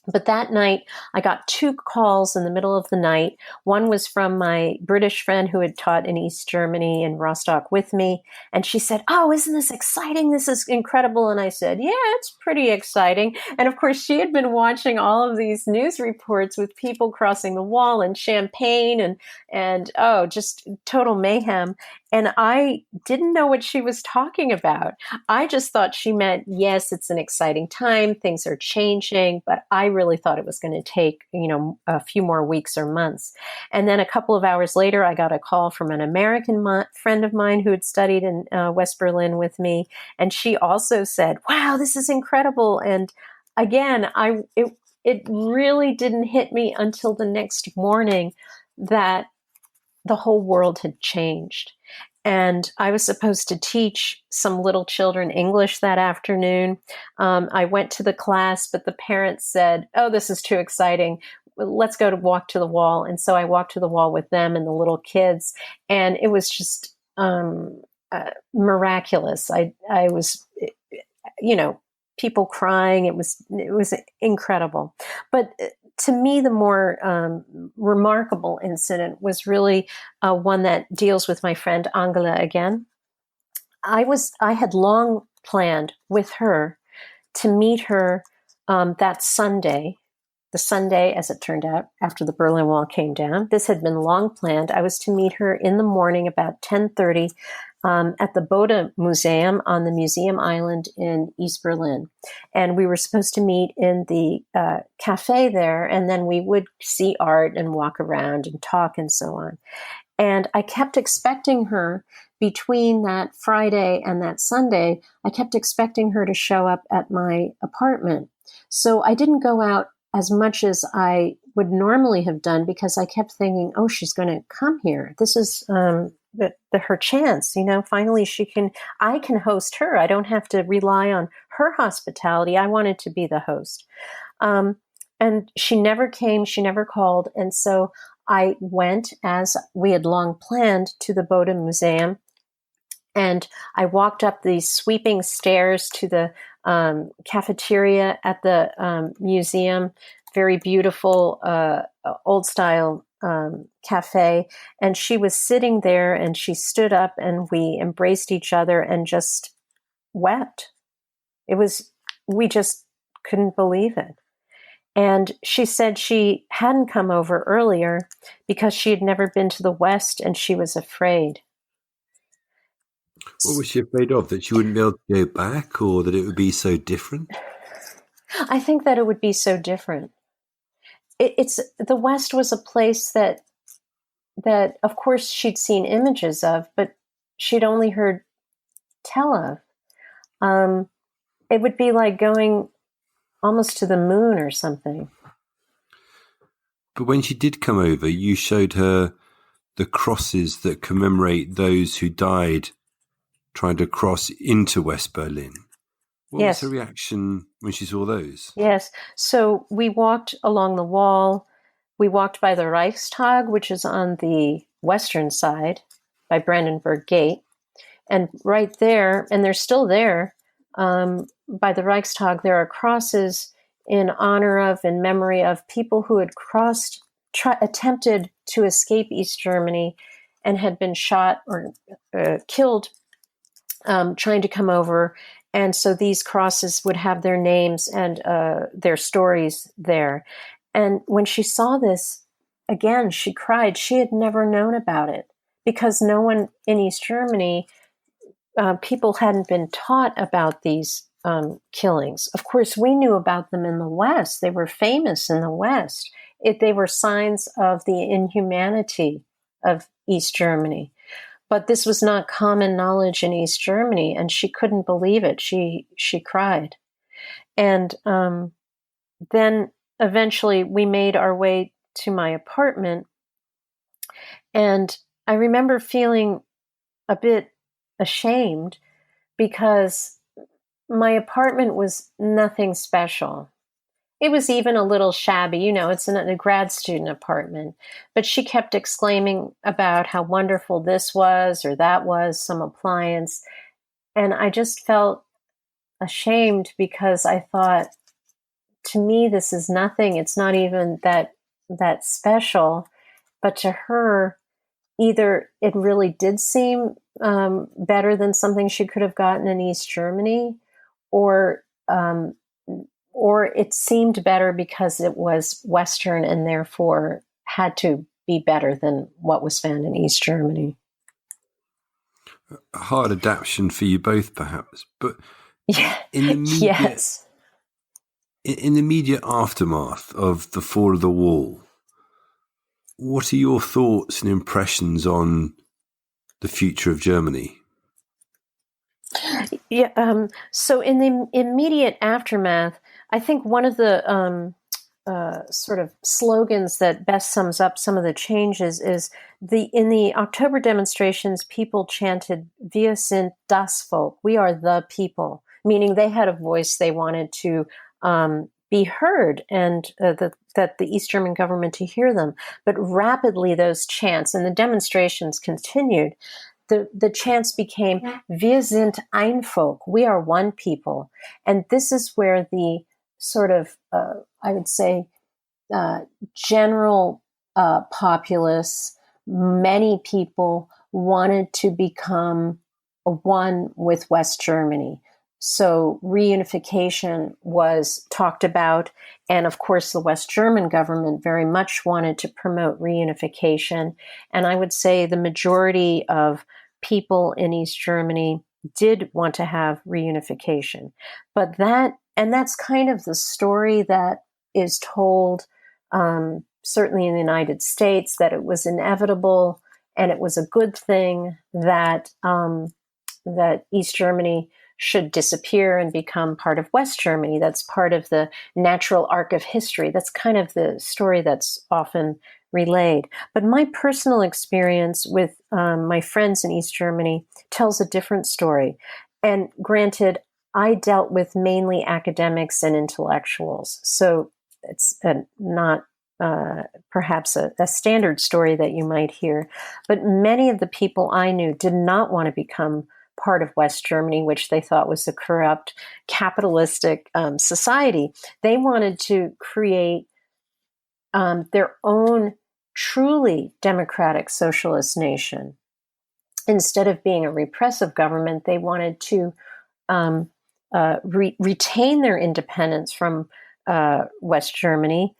But that night, I got 2 calls in the middle of the night. One was from my British friend who had taught in East Germany in Rostock with me. And she said, oh, isn't this exciting? This is incredible. And I said, yeah, it's pretty exciting. And of course, she had been watching all of these news reports with people crossing the wall and champagne and just total mayhem. And I didn't know what she was talking about. I just thought she meant, yes, it's an exciting time. Things are changing. But I really thought it was going to take, a few more weeks or months. And then a couple of hours later, I got a call from an American friend of mine who had studied in West Berlin with me. And she also said, wow, this is incredible. And again, it really didn't hit me until the next morning that the whole world had changed. And I was supposed to teach some little children English that afternoon. I went to the class, but the parents said, oh, this is too exciting. Let's go to walk to the wall. And so I walked to the wall with them and the little kids. And it was just miraculous. I was, people crying. It was incredible. But to me, the more remarkable incident was really one that deals with my friend Angela again. I had long planned with her to meet her that Sunday, the Sunday, as it turned out, after the Berlin Wall came down. This had been long planned. I was to meet her in the morning about 10:30 at the Bode Museum on the Museum Island in East Berlin. And we were supposed to meet in the cafe there, and then we would see art and walk around and talk and so on. And I kept expecting her between that Friday and that Sunday, I kept expecting her to show up at my apartment. So I didn't go out as much as I would normally have done because I kept thinking, oh, she's going to come here. This is her chance, finally I can host her. I don't have to rely on her hospitality. I wanted to be the host. And she never came, she never called. And so I went, as we had long planned, to the Bode Museum. And I walked up these sweeping stairs to the cafeteria at the museum, very beautiful, old-style cafe. And she was sitting there, and she stood up, and we embraced each other and just wept. We just couldn't believe it. And she said she hadn't come over earlier because she had never been to the West and she was afraid. What was she afraid of? That she wouldn't be able to go back, or that it would be so different? I think that it would be so different. The West was a place that of course she'd seen images of, but she'd only heard tell of. It would be like going almost to the moon or something. But when she did come over, you showed her the crosses that commemorate those who died trying to cross into West Berlin. What was her reaction when she saw those? Yes. So we walked along the wall. We walked by the Reichstag, which is on the western side by Brandenburg Gate. And right there, and they're still there, by the Reichstag, there are crosses in honor of, in memory of people who had attempted to escape East Germany and had been shot or killed trying to come over. And so these crosses would have their names and their stories there. And when she saw this, again, she cried. She had never known about it because no one in East Germany, people hadn't been taught about these killings. Of course, we knew about them in the West. They were famous in the West. They were signs of the inhumanity of East Germany. But this was not common knowledge in East Germany, and she couldn't believe it. She cried. And then eventually we made our way to my apartment, and I remember feeling a bit ashamed because my apartment was nothing special. It was even a little shabby, it's a grad student apartment. But she kept exclaiming about how wonderful this was or that was, some appliance. And I just felt ashamed because I thought, to me, this is nothing. It's not even that special. But to her, either it really did seem better than something she could have gotten in East Germany, or it seemed better because it was Western and therefore had to be better than what was found in East Germany. A hard adaptation for you both, perhaps. But in the immediate aftermath of the fall of the wall, what are your thoughts and impressions on the future of Germany? So in the immediate aftermath, I think one of the sort of slogans that best sums up some of the changes is in the October demonstrations, people chanted, "Wir sind das Volk," we are the people, meaning they had a voice, they wanted to be heard, and that the East German government to hear them. But rapidly those chants, and the demonstrations continued, the chants became, "Wir sind ein Volk," we are one people. And this is where the sort of, I would say, general populace, many people wanted to become one with West Germany. So reunification was talked about. And of course, the West German government very much wanted to promote reunification. And I would say the majority of people in East Germany did want to have reunification. But that's kind of the story that is told, certainly in the United States, that it was inevitable and it was a good thing that that East Germany should disappear and become part of West Germany. That's part of the natural arc of history. That's kind of the story that's often relayed. But my personal experience with my friends in East Germany tells a different story. And granted, I dealt with mainly academics and intellectuals. So it's not perhaps a standard story that you might hear. But many of the people I knew did not want to become part of West Germany, which they thought was a corrupt, capitalistic society. They wanted to create their own truly democratic socialist nation. Instead of being a repressive government, they wanted to retain their independence from West Germany,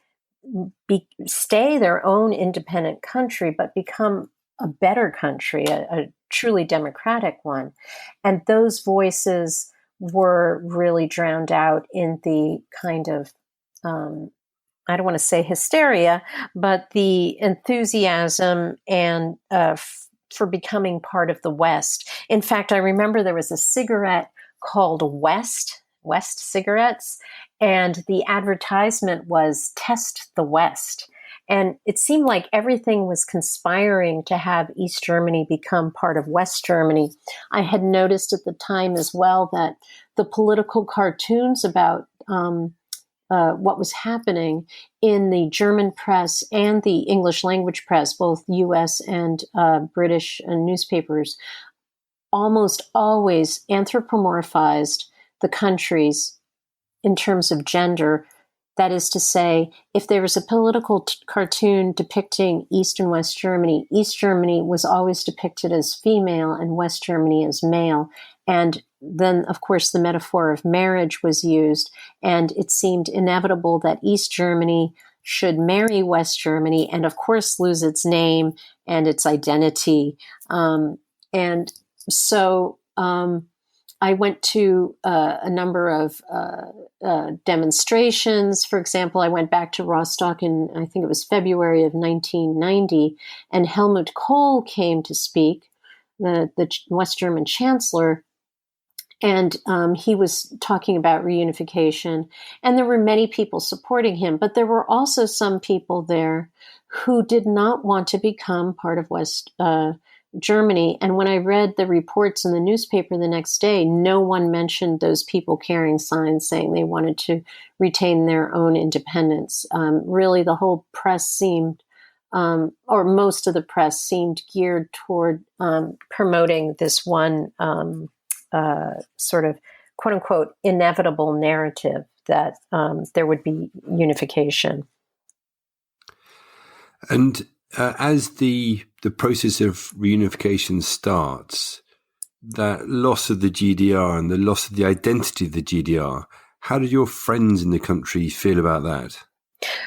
stay their own independent country, but become a better country, a truly democratic one. And those voices were really drowned out in the kind of, I don't want to say hysteria, but the enthusiasm and for becoming part of the West. In fact, I remember there was a cigarette called West cigarettes, and the advertisement was "Test the West." And it seemed like everything was conspiring to have East Germany become part of West Germany. I had noticed at the time as well that the political cartoons about what was happening in the German press and the English language press, both U.S. and British newspapers, almost always anthropomorphized the countries in terms of gender. That is to say, if there was a political cartoon depicting East and West Germany was always depicted as female and West Germany as male. And then, of course, the metaphor of marriage was used, and it seemed inevitable that East Germany should marry West Germany and, of course, lose its name and its identity. And so I went to a number of demonstrations. For example, I went back to Rostock in, I think it was February of 1990, and Helmut Kohl came to speak, the West German chancellor, and he was talking about reunification. And there were many people supporting him, but there were also some people there who did not want to become part of West Germany. And when I read the reports in the newspaper the next day, no one mentioned those people carrying signs saying they wanted to retain their own independence. Really, the whole press seemed, or most of the press seemed geared toward promoting this one sort of quote unquote inevitable narrative that there would be unification. And as the process of reunification starts, that loss of the GDR and the loss of the identity of the GDR, how did your friends in the country feel about that?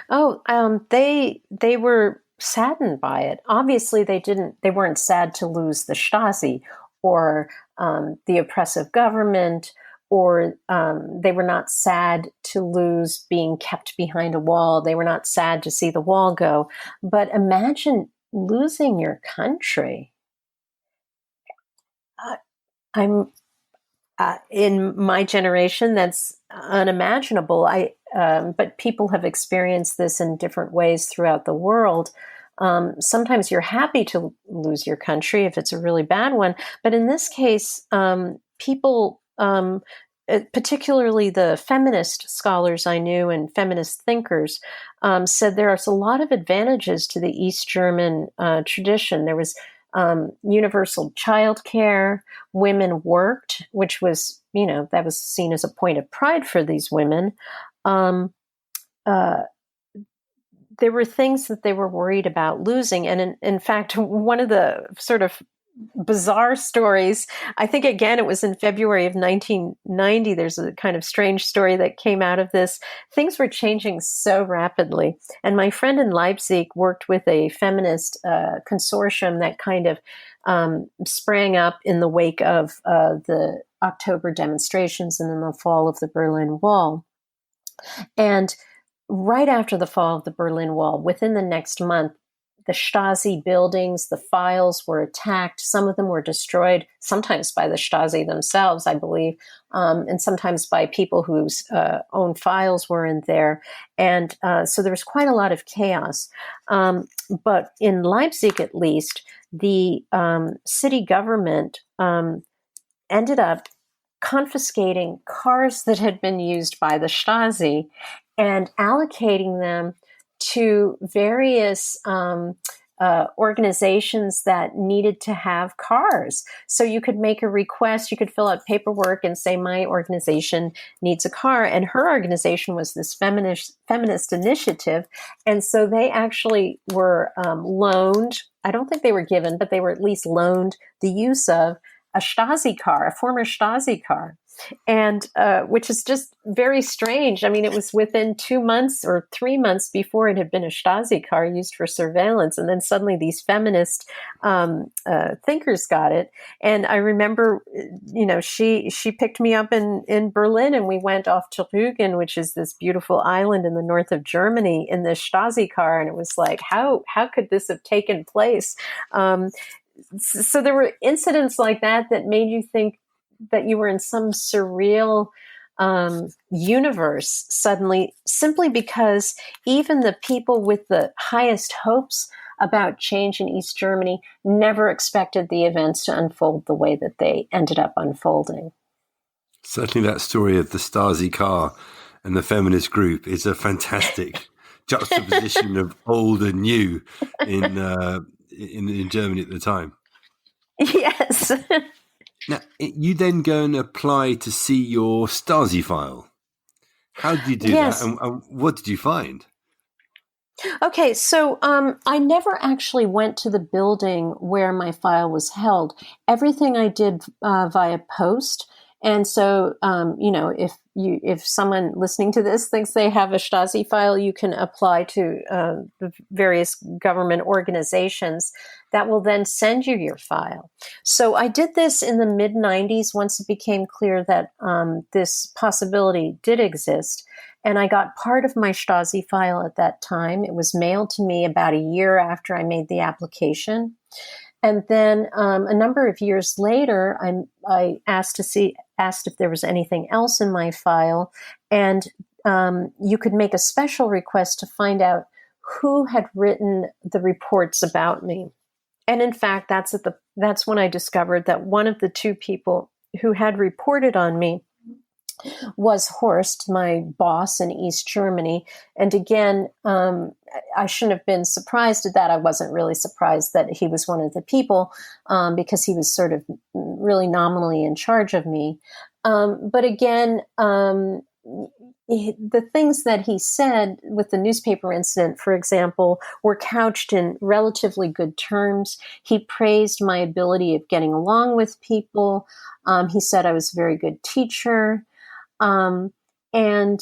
Oh, they were saddened by it. Obviously, they weren't sad to lose the Stasi or the oppressive government, or they were not sad to lose being kept behind a wall. They were not sad to see the wall go. But imagine losing your country. In my generation, that's unimaginable. But people have experienced this in different ways throughout the world. Sometimes you're happy to lose your country if it's a really bad one. But in this case, people, particularly the feminist scholars I knew and feminist thinkers, said there's a lot of advantages to the East German tradition. There was universal childcare. Women worked, which was, that was seen as a point of pride for these women. there were things that they were worried about losing. And in fact, one of the sort of bizarre stories, I think, again, it was in February of 1990. There's a kind of strange story that came out of this. Things were changing so rapidly. And my friend in Leipzig worked with a feminist consortium that kind of sprang up in the wake of the October demonstrations and then the fall of the Berlin Wall. And right after the fall of the Berlin Wall, within the next month, the Stasi buildings, the files were attacked. Some of them were destroyed, sometimes by the Stasi themselves, I believe, and sometimes by people whose own files were in there. And so there was quite a lot of chaos. But in Leipzig, at least, the city government ended up confiscating cars that had been used by the Stasi and allocating them to various organizations that needed to have cars. So you could make a request, you could fill out paperwork and say, my organization needs a car. And her organization was this feminist initiative. And so they actually were loaned, I don't think they were given, but they were at least loaned the use of a Stasi car, a former Stasi car. And which is just very strange. I mean, it was within 2 months or 3 months before it had been a Stasi car used for surveillance. And then suddenly these feminist thinkers got it. And I remember, she picked me up in Berlin, and we went off to Rügen, which is this beautiful island in the north of Germany, in this Stasi car. And it was like, how could this have taken place? So there were incidents like that made you think that you were in some surreal universe suddenly, simply because even the people with the highest hopes about change in East Germany never expected the events to unfold the way that they ended up unfolding. Certainly that story of the Stasi car and the feminist group is a fantastic juxtaposition of old and new in Germany at the time. Yes. Now, you then go and apply to see your Stasi file. How did you do that, and what did you find? Okay, so I never actually went to the building where my file was held. Everything I did via post. And so, if someone listening to this thinks they have a Stasi file, you can apply to the various government organizations that will then send you your file. So I did this in the mid-90s once it became clear that this possibility did exist. And I got part of my Stasi file at that time. It was mailed to me about a year after I made the application. And then a number of years later, I asked if there was anything else in my file, and you could make a special request to find out who had written the reports about me. And in fact, that's when I discovered that one of the two people who had reported on me was Horst, my boss in East Germany. And again, I shouldn't have been surprised at that. I wasn't really surprised that he was one of the people because he was sort of really nominally in charge of me. But again, the things that he said with the newspaper incident, for example, were couched in relatively good terms. He praised my ability of getting along with people. He said I was a very good teacher. And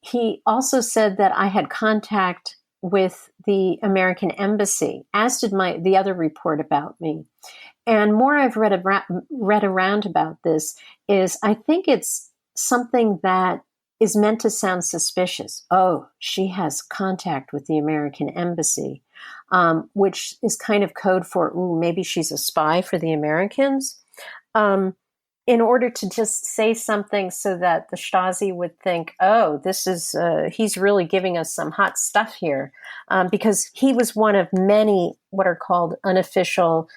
he also said that I had contact with the American embassy, as did the other report about me. And more I've read around about this is I think it's something that is meant to sound suspicious. Oh, she has contact with the American embassy, which is kind of code for, ooh, maybe she's a spy for the Americans. In order to just say something so that the Stasi would think, oh, this is, he's really giving us some hot stuff here. Because he was one of many what are called unofficial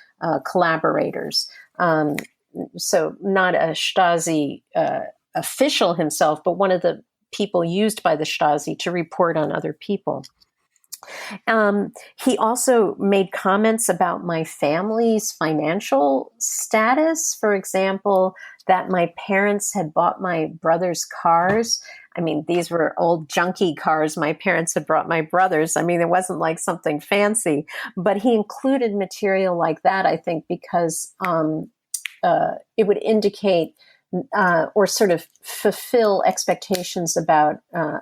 collaborators. So not a Stasi official himself, but one of the people used by the Stasi to report on other people. He also made comments about my family's financial status. For example, that my parents had bought my brother's cars. I mean, these were old junky cars my parents had brought my brothers. I mean, it wasn't like something fancy, but he included material like that, I think, because it would indicate or sort of fulfill expectations about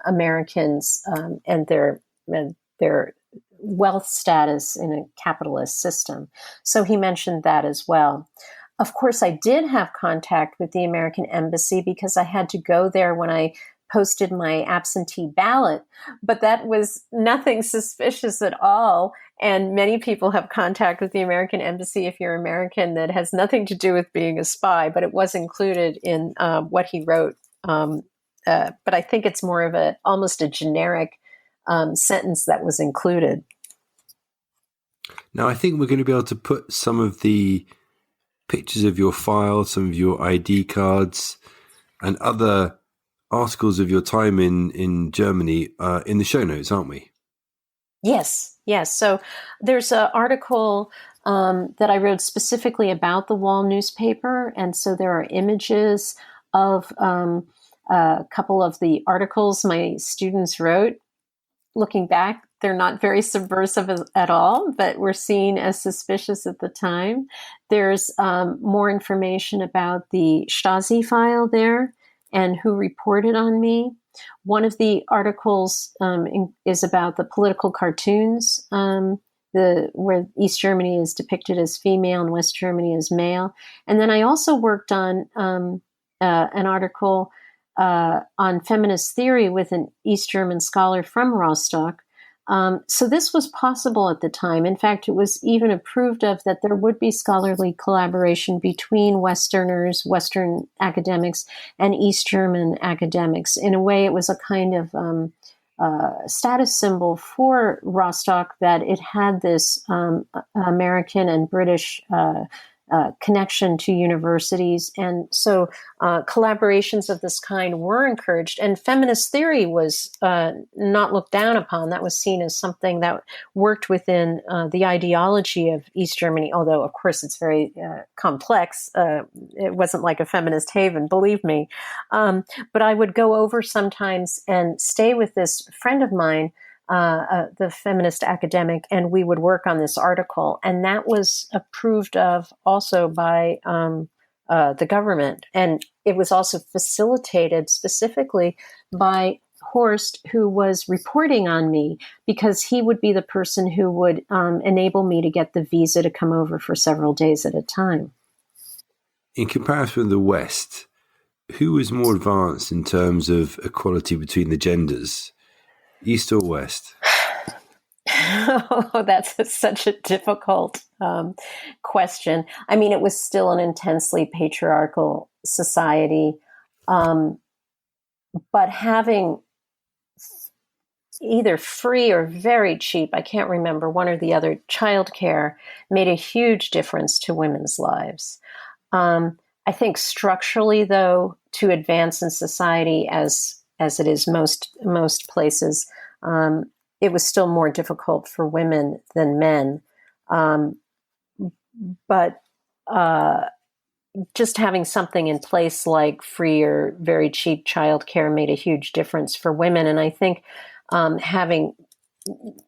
Americans and their wealth status in a capitalist system. So he mentioned that as well. Of course, I did have contact with the American Embassy because I had to go there when I posted my absentee ballot, but that was nothing suspicious at all. And many people have contact with the American Embassy, if you're American, that has nothing to do with being a spy, but it was included in what he wrote. But I think it's more of almost a generic sentence that was included. Now, I think we're going to be able to put some of the pictures of your file, some of your ID cards, and other articles of your time in Germany in the show notes, aren't we? Yes. So there's an article that I wrote specifically about the Wall newspaper, and so there are images of a couple of the articles my students wrote. Looking back, they're not very subversive at all, but were seen as suspicious at the time. There's more information about the Stasi File there and who reported on me. One of the articles is about the political cartoons, where East Germany is depicted as female and West Germany as male. And then I also worked on an article on feminist theory with an East German scholar from Rostock. So this was possible at the time. In fact, it was even approved of that there would be scholarly collaboration between Westerners, Western academics, and East German academics. In a way, it was a kind of status symbol for Rostock that it had this American and British connection to universities. And so collaborations of this kind were encouraged. And feminist theory was not looked down upon. That was seen as something that worked within the ideology of East Germany, although, of course, it's very complex. It wasn't like a feminist haven, believe me. But I would go over sometimes and stay with this friend of mine, the feminist academic, and we would work on this article. And that was approved of also by the government. And it was also facilitated specifically by Horst, who was reporting on me, because he would be the person who would enable me to get the visa to come over for several days at a time. In comparison with the West, who was more advanced in terms of equality between the genders? East or West? Oh, that's such a difficult question. I mean, it was still an intensely patriarchal society, but having either free or very cheap, I can't remember, one or the other, childcare made a huge difference to women's lives. I think structurally, though, to advance in society as it is most places, it was still more difficult for women than men. But just having something in place like free or very cheap childcare made a huge difference for women. And I think having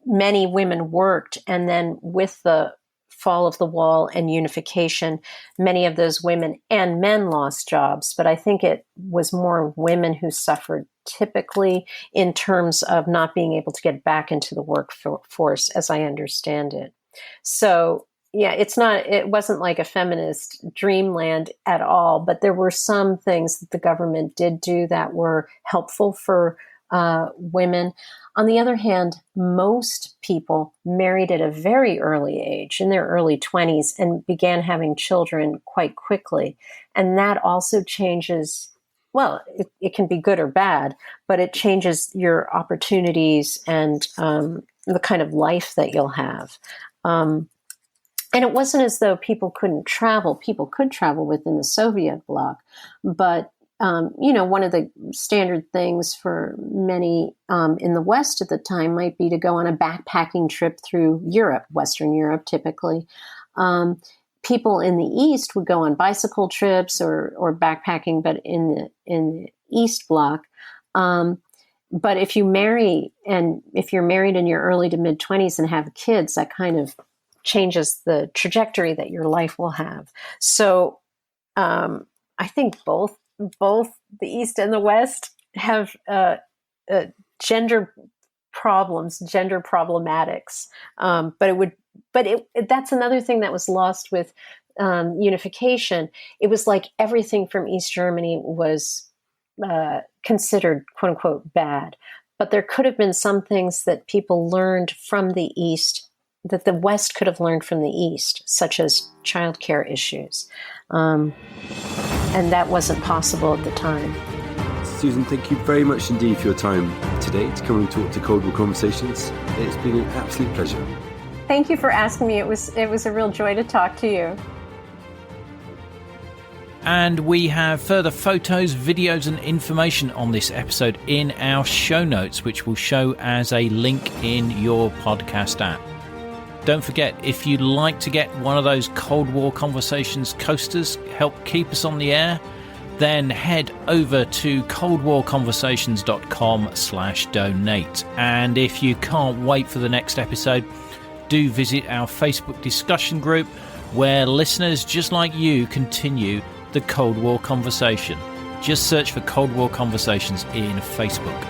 many women worked, and then with the fall of the wall and unification, many of those women and men lost jobs. But I think it was more women who suffered typically in terms of not being able to get back into the workforce, as I understand it. So, yeah, it wasn't like a feminist dreamland at all, but there were some things that the government did do that were helpful for women. On the other hand, most people married at a very early age, in their early 20s, and began having children quite quickly. And that also changes, well, it can be good or bad, but it changes your opportunities and the kind of life that you'll have. And it wasn't as though people couldn't travel. People could travel within the Soviet bloc, but one of the standard things for many in the West at the time might be to go on a backpacking trip through Europe, Western Europe typically. People in the East would go on bicycle trips or backpacking, but in the East Bloc. But if you marry, and if you're married in your early to mid 20s and have kids, that kind of changes the trajectory that your life will have. So I think both the East and the West have gender problems, gender problematics. That's another thing that was lost with unification. It was like everything from East Germany was considered quote unquote bad, but there could have been some things that people learned from the East that the West could have learned from the East, such as childcare issues. And that wasn't possible at the time. Susan, thank you very much indeed for your time today to come and talk to Cold War Conversations. It's been an absolute pleasure. Thank you for asking me. It was a real joy to talk to you. And we have further photos, videos and information on this episode in our show notes, which will show as a link in your podcast app. Don't forget, if you'd like to get one of those Cold War Conversations coasters, help keep us on the air, then head over to coldwarconversations.com/donate. And if you can't wait for the next episode, do visit our Facebook discussion group where listeners just like you continue the Cold War conversation. Just search for Cold War Conversations in Facebook.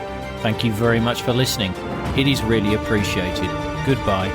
Thank you very much for listening. It is really appreciated. Goodbye.